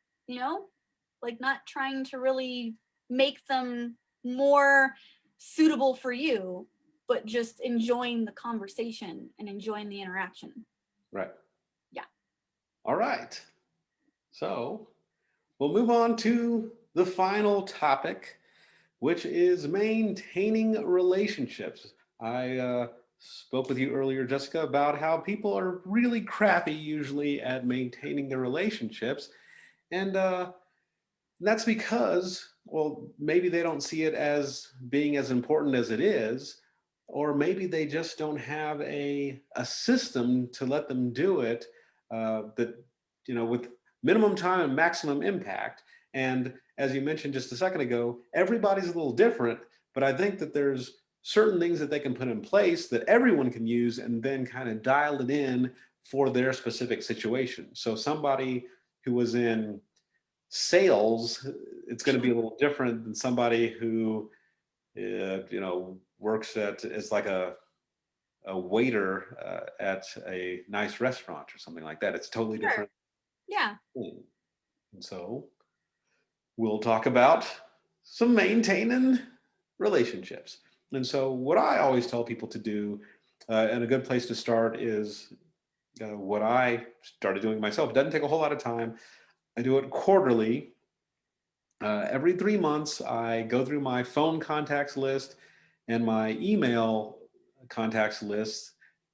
like not trying to really make them more suitable for you, but just enjoying the conversation and enjoying the interaction. Right. Yeah. All right. So we'll move on to the final topic, which is maintaining relationships. I spoke with you earlier, Jessica, about how people are really crappy usually at maintaining their relationships. And that's because, well, maybe they don't see it as being as important as it is, or maybe they just don't have a system to let them do it with minimum time and maximum impact. And as you mentioned just a second ago, everybody's a little different, but I think that there's certain things that they can put in place that everyone can use and then kind of dial it in for their specific situation. So somebody who was in sales, it's going to be a little different than somebody who, works as like a waiter at a nice restaurant or something like that. It's totally Sure. different. Yeah. And so we'll talk about some maintaining relationships. And so what I always tell people to do, and a good place to start is what I started doing myself. It doesn't take a whole lot of time. I do it quarterly. Every 3 months, I go through my phone contacts list and my email contacts list,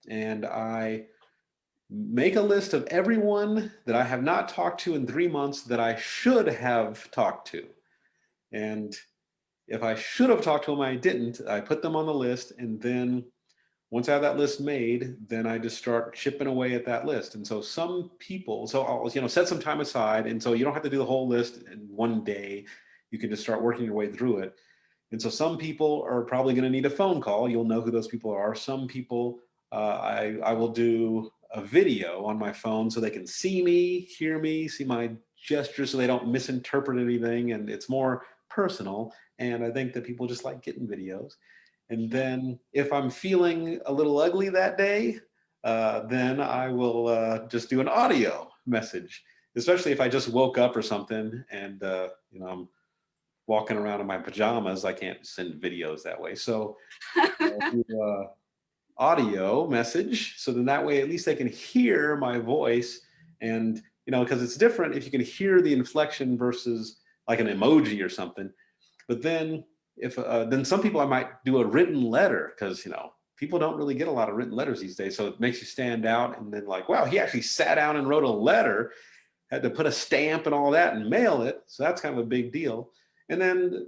and I make a list of everyone that I have not talked to in 3 months that I should have talked to. And if I should have talked to them, I didn't. I put them on the list, and then once I have that list made, then I just start chipping away at that list. And so some people, so I'll set some time aside, and so you don't have to do the whole list in one day. You can just start working your way through it. And so some people are probably going to need a phone call. You'll know who those people are. Some people, I will do a video on my phone so they can see me, hear me, see my gestures, so they don't misinterpret anything, and it's more personal. And I think that people just like getting videos. And then if I'm feeling a little ugly that day, then I will just do an audio message, especially if I just woke up or something and I'm walking around in my pajamas. I can't send videos that way. So I'll do audio message. So then that way at least they can hear my voice. And, because it's different if you can hear the inflection versus like an emoji or something. But then if then some people I might do a written letter because people don't really get a lot of written letters these days, so it makes you stand out. And then like, wow, he actually sat down and wrote a letter, had to put a stamp and all that and mail it, so that's kind of a big deal. And then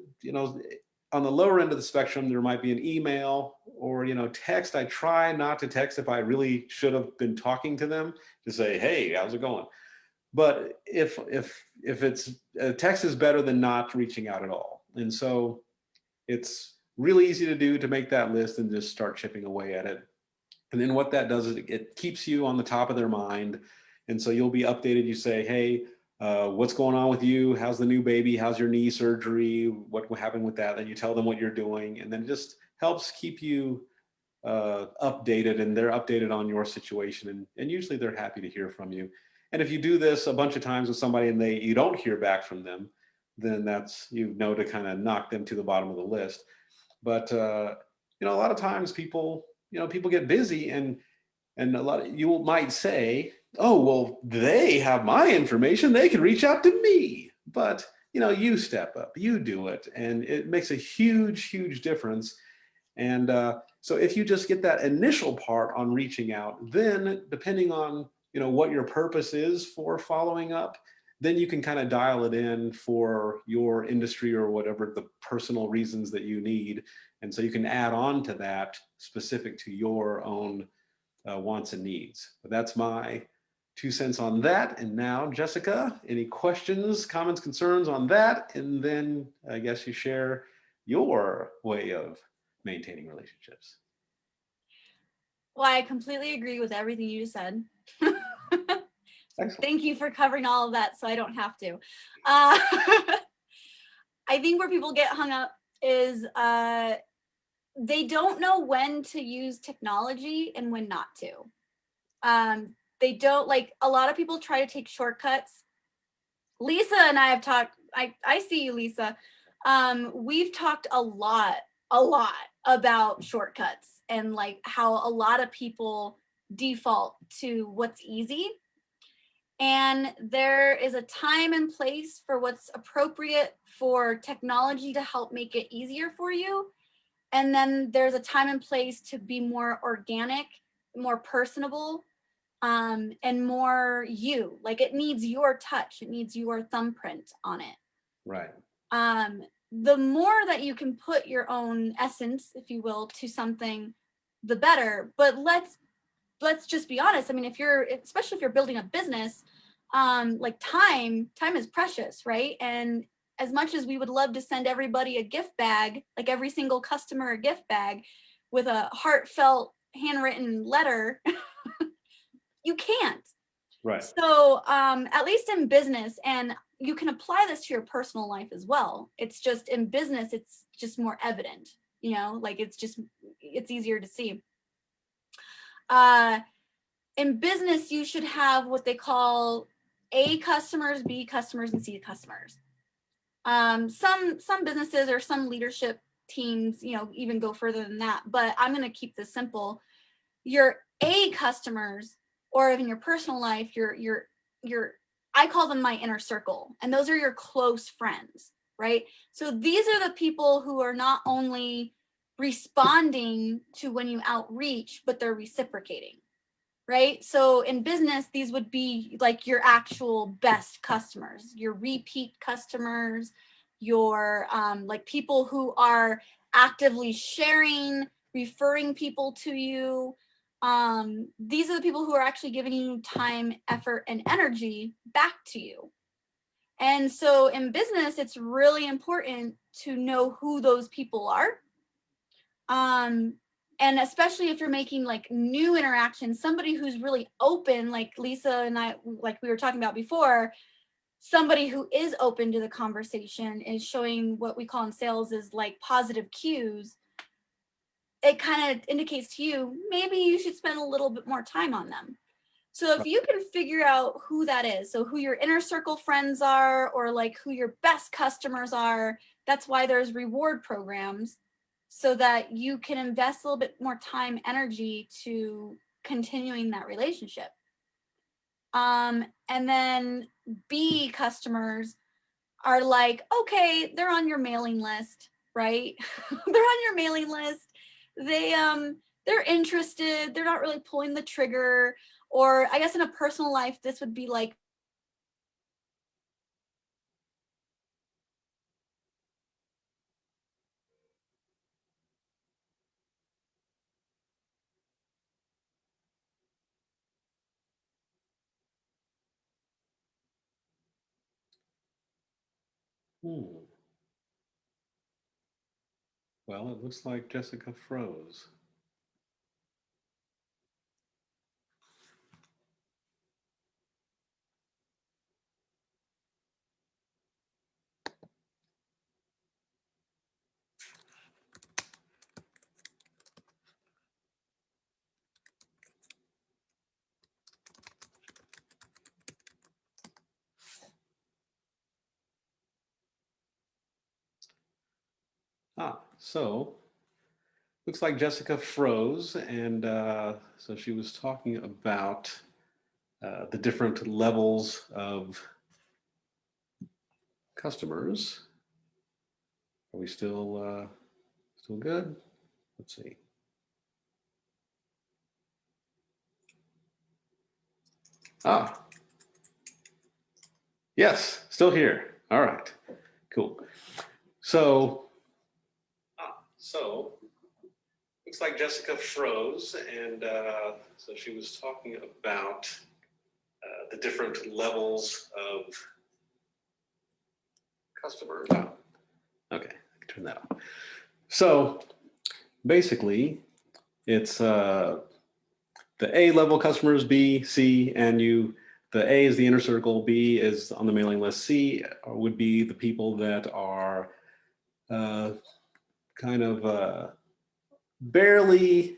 on the lower end of the spectrum, there might be an email or text. I try not to text if I really should have been talking to them, to say, hey, how's it going? But if it's text is better than not reaching out at all. And so it's really easy to do, to make that list and just start chipping away at it. And then what that does is it keeps you on the top of their mind. And so you'll be updated. You say, hey, what's going on with you? How's the new baby? How's your knee surgery? What happened with that? Then you tell them what you're doing. And then it just helps keep you updated, and they're updated on your situation. And usually they're happy to hear from you. And if you do this a bunch of times with somebody and you don't hear back from them, then that's, to kind of knock them to the bottom of the list. But a lot of times people get busy, and a lot of you might say, oh, well, they have my information. They can reach out to me. But, you step up, you do it. And it makes a huge, huge difference. And so if you just get that initial part on reaching out, then depending on, what your purpose is for following up, then you can kind of dial it in for your industry or whatever the personal reasons that you need. And so you can add on to that specific to your own wants and needs. But that's my 2 cents on that. And now, Jessica, any questions, comments, concerns on that? And then I guess you share your way of maintaining relationships. Well, I completely agree with everything you just said. Excellent. Thank you for covering all of that so I don't have to. I think where people get hung up is they don't know when to use technology and when not to. They don't, like, a lot of people try to take shortcuts. Lisa and I have talked, I see you, Lisa. We've talked a lot about shortcuts and like how a lot of people default to what's easy. And there is a time and place for what's appropriate for technology to help make it easier for you. And then there's a time and place to be more organic, more personable, and more you. Like, it needs your touch, it needs your thumbprint on it. Right. The more that you can put your own essence, if you will, to something, the better. But let's just be honest. I mean, especially if you're building a business, like time is precious, right? And as much as we would love to send everybody a gift bag, like every single customer a gift bag with a heartfelt handwritten letter, you can't. Right. So at least in business, and you can apply this to your personal life as well. It's just in business, it's just more evident, like it's easier to see. In business, you should have what they call A customers, B customers, and C customers. Some businesses or some leadership teams, even go further than that. But I'm going to keep this simple. Your A customers, or in your personal life, your I call them my inner circle, and those are your close friends, right? So these are the people who are not only responding to when you outreach, but they're reciprocating. Right? So in business, these would be like your actual best customers, your repeat customers, your like people who are actively sharing, referring people to you. These are the people who are actually giving you time, effort, and energy back to you. And so in business, it's really important to know who those people are. And especially if you're making like new interactions, somebody who's really open, like Lisa and I, like we were talking about before, somebody who is open to the conversation is showing what we call in sales is like positive cues. It kind of indicates to you, maybe you should spend a little bit more time on them. So if you can figure out who that is, so who your inner circle friends are, or like who your best customers are, that's why there's reward programs, so that you can invest a little bit more time, energy to continuing that relationship. And then B customers are like, okay, they're on your mailing list, right? They're on your mailing list. They're interested. They're not really pulling the trigger. Or I guess in a personal life, this would be like, Hmm. Well, it looks like Jessica froze. So looks like Jessica froze, and so she was talking about the different levels of customers. Are we still good? Let's see. Ah, yes, still here. All right, cool. So looks like Jessica froze, and so she was talking about the different levels of customers. Oh, okay, I can turn that off. So basically, it's the A level customers, B, C, and you. The A is the inner circle, B is on the mailing list, C would be the people that are kind of barely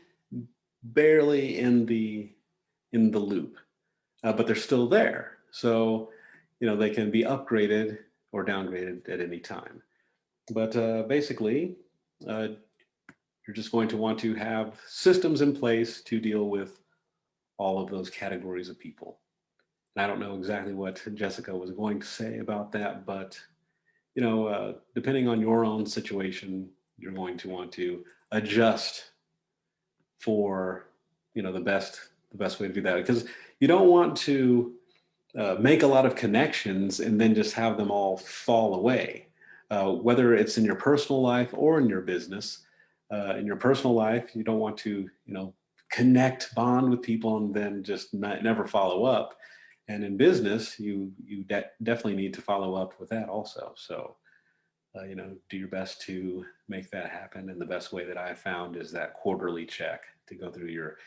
in the loop, but they're still there. So, they can be upgraded or downgraded at any time. But basically, you're just going to want to have systems in place to deal with all of those categories of people. And I don't know exactly what Jessica was going to say about that, but depending on your own situation, you're going to want to adjust for the best way to do that, because you don't want to make a lot of connections and then just have them all fall away, whether it's in your personal life or in your business. In your personal life, you don't want to connect, bond with people, and then just never follow up. And in business, you definitely need to follow up with that also. So do your best to make that happen. And the best way that I found is that quarterly check, to go through your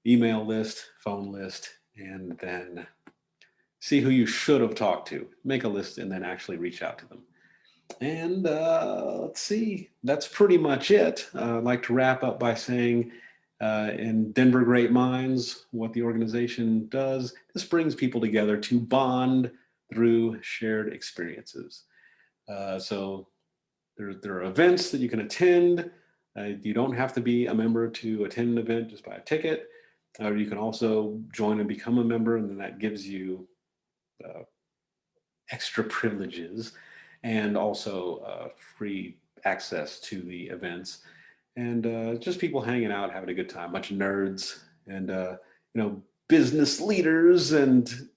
email list, phone list, and then see who you should have talked to. Make a list and then actually reach out to them. And let's see, that's pretty much it. I'd like to wrap up by saying in Denver Great Minds, what the organization does, this brings people together to bond through shared experiences. So there are events that you can attend. You don't have to be a member to attend an event, just buy a ticket. Or you can also join and become a member, and then that gives you extra privileges and also free access to the events. And just people hanging out, having a good time, a bunch of nerds and business leaders and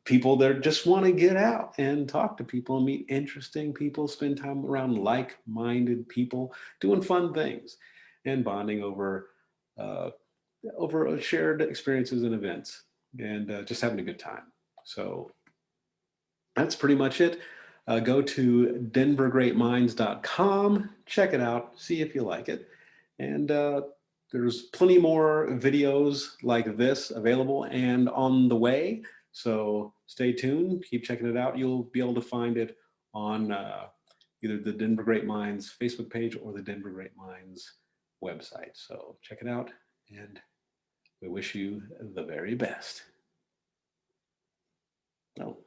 people that just want to get out and talk to people and meet interesting people, spend time around like-minded people, doing fun things and bonding over shared experiences and events, and just having a good time. So that's pretty much it. Go to denvergreatminds.com, check it out, see if you like it. And there's plenty more videos like this available and on the way. So stay tuned, keep checking it out. You'll be able to find it on either the Denver Great Minds Facebook page or the Denver Great Minds website. So check it out, and we wish you the very best. Oh,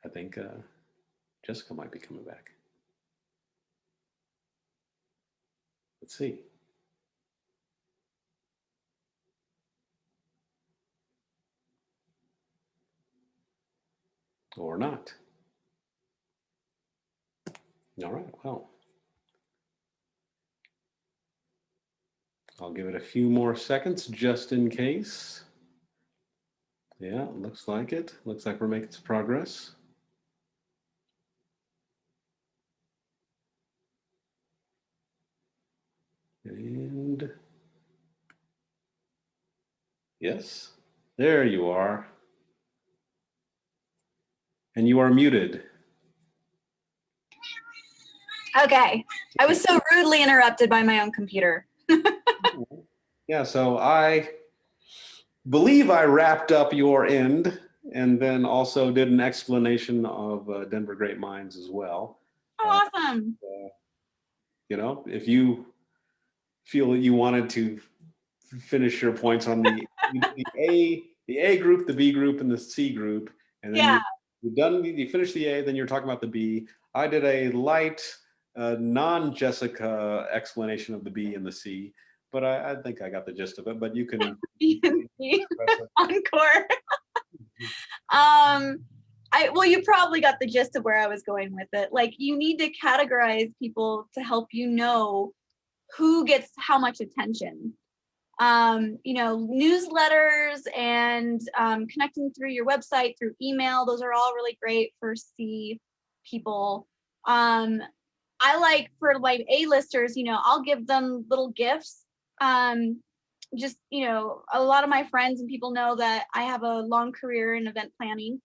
I think Jessica might be coming back. Let's see. Or not. All right, well, I'll give it a few more seconds just in case. Yeah, looks like it. Looks like we're making some progress. And yes, there you are. And you are muted. Okay. I was so rudely interrupted by my own computer. Yeah, so I believe I wrapped up your end and then also did an explanation of Denver Great Minds as well. Oh, awesome. If you feel that you wanted to finish your points on the A group, the B group, and the C group, and then you finish the A, then you're talking about the B. I did a light non-Jessica explanation of the B and the C, but I think I got the gist of it. But you can Encore. Well, you probably got the gist of where I was going with it. Like, you need to categorize people to help you know who gets how much attention. Newsletters and connecting through your website, through email, those are all really great for C people. I like for like A-listers, I'll give them little gifts. Just, a lot of my friends and people know that I have a long career in event planning.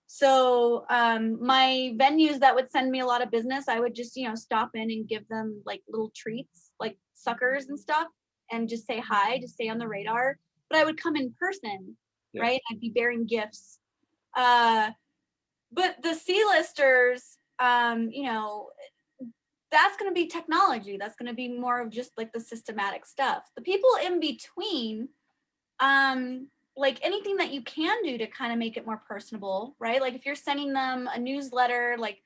So my venues that would send me a lot of business, I would just, stop in and give them like little treats, like suckers and stuff, and just say hi, to stay on the radar. But I would come in person, right? I'd be bearing gifts. But the C-listers, that's going to be technology. That's going to be more of just like the systematic stuff. The people in between, like anything that you can do to kind of make it more personable, right? Like if you're sending them a newsletter, like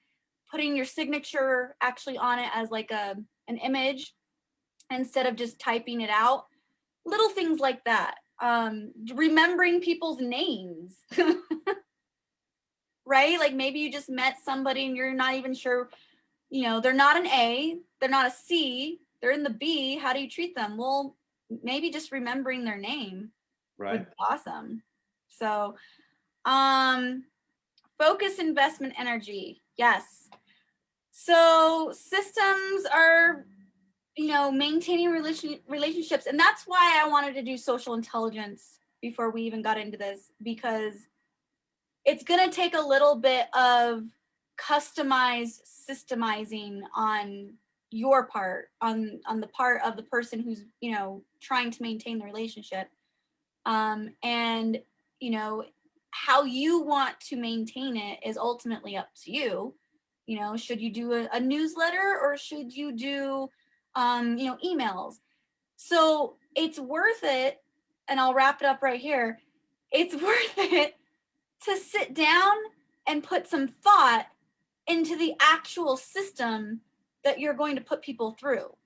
putting your signature actually on it as like an image instead of just typing it out, little things like that. Remembering people's names, right? Like maybe you just met somebody and you're not even sure, they're not an A, they're not a C, they're in the B. How do you treat them? Well, maybe just remembering their name would be awesome. So, focus, investment, energy. Yes. So systems are, maintaining relationships. And that's why I wanted to do social intelligence before we even got into this, because it's going to take a little bit of customized systemizing on your part, on the part of the person who's, trying to maintain the relationship. And, how you want to maintain it is ultimately up to you. Should you do a newsletter or should you do, emails? So it's worth it. And I'll wrap it up right here. It's worth it to sit down and put some thought into the actual system that you're going to put people through.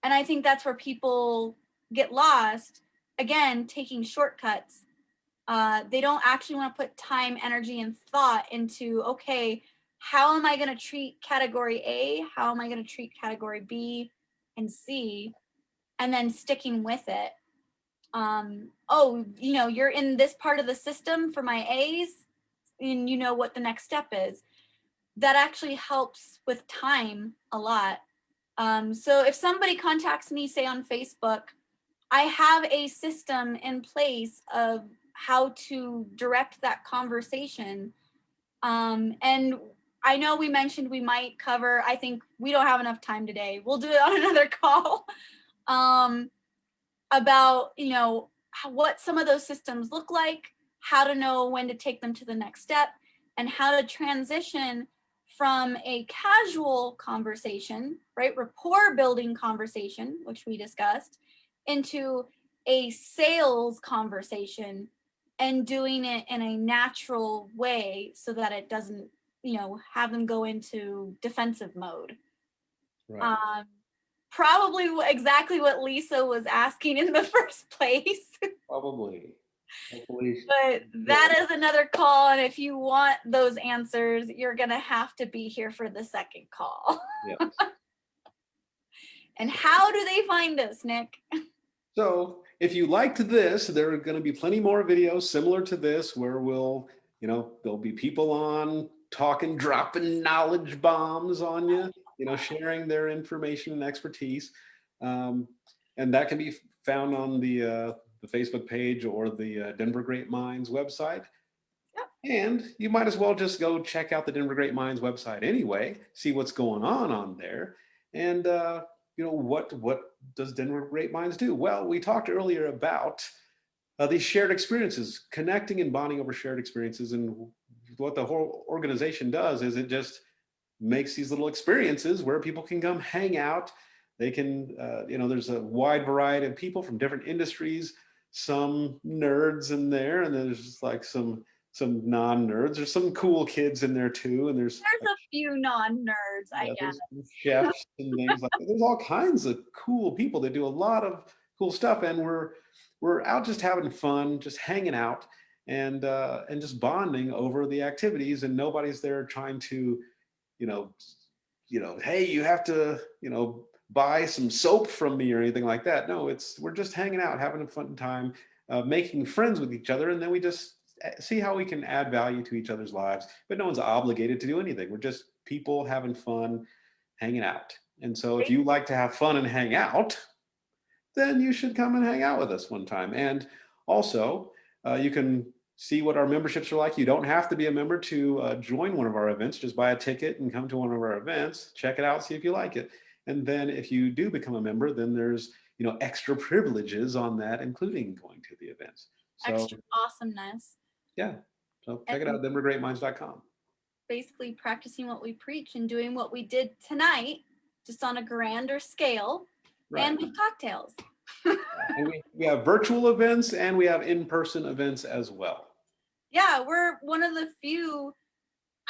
And I think that's where people get lost, again, taking shortcuts. They don't actually want to put time, energy, and thought into, okay, how am I going to treat category A? How am I going to treat category B and C? And then sticking with it. You're in this part of the system for my A's, and you know what the next step is. That actually helps with time a lot. So if somebody contacts me, say on Facebook, I have a system in place of how to direct that conversation. And I know we mentioned we might cover, I think we don't have enough time today. We'll do it on another call. About, what some of those systems look like, how to know when to take them to the next step, and how to transition from a casual conversation, right, rapport building conversation, which we discussed, into a sales conversation and doing it in a natural way so that it doesn't, have them go into defensive mode. Right. Probably exactly what Lisa was asking in the first place. Probably. Hopefully. But that is another call. And if you want those answers, you're going to have to be here for the second call. Yep. And how do they find us, Nick? So if you liked this, there are going to be plenty more videos similar to this where we'll, there'll be people on talking, dropping knowledge bombs on you, sharing their information and expertise. And that can be found on the Facebook page or the Denver Great Minds website. Yep. And you might as well just go check out the Denver Great Minds website anyway, see what's going on there. And, what does Denver Great Minds do? Well, we talked earlier about these shared experiences, connecting and bonding over shared experiences. And what the whole organization does is it just makes these little experiences where people can come hang out. They can, there's a wide variety of people from different industries, some nerds in there, and then there's just like some non-nerds. There's some cool kids in there too, and there's a few non-nerds, I guess. Chefs and things like that. There's all kinds of cool people that do a lot of cool stuff. And we're out just having fun, just hanging out and just bonding over the activities. And nobody's there trying to, you know, hey, you have to, buy some soap from me or anything like that. No, we're just hanging out, having a fun time, making friends with each other, and then we just see how we can add value to each other's lives. But no one's obligated to do anything. We're just people having fun, hanging out. And so if you like to have fun and hang out, then you should come and hang out with us one time. And also, you can see what our memberships are like. You don't have to be a member to join one of our events. Just buy a ticket and come to one of our events, check it out, see if you like it. And then if you do become a member, then there's extra privileges on that, including going to the events. So Extra awesomeness. yeah, so check it out, denvergreatminds.com. Basically practicing what we preach and doing what we did tonight, just on a grander scale, right, and with cocktails. And we have virtual events and we have in-person events as well. Yeah, we're one of the few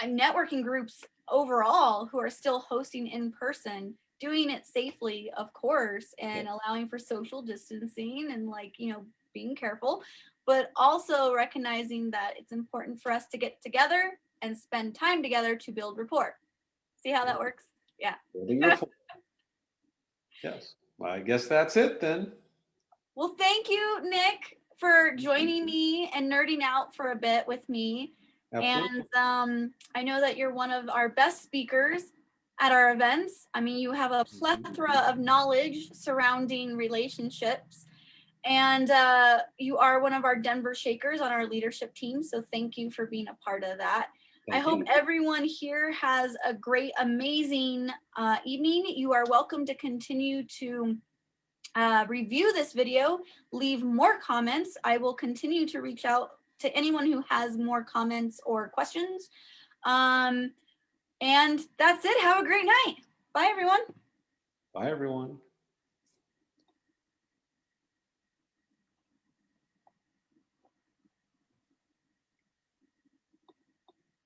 networking groups overall who are still hosting in person, doing it safely, of course, and allowing for social distancing and being careful, but also recognizing that it's important for us to get together and spend time together to build rapport. See how that works? Yeah. Building rapport. Yes. Well, I guess that's it then. Well, thank you, Nick, for joining me and nerding out for a bit with me. Absolutely. And I know that you're one of our best speakers at our events. I mean, you have a plethora of knowledge surrounding relationships, and you are one of our Denver Shakers on our leadership team. So thank you for being a part of that. I hope everyone here has a great, amazing evening. You are welcome to continue to review this video, leave more comments. I will continue to reach out to anyone who has more comments or questions. And that's it. Have a great night. Bye, everyone. Bye, everyone.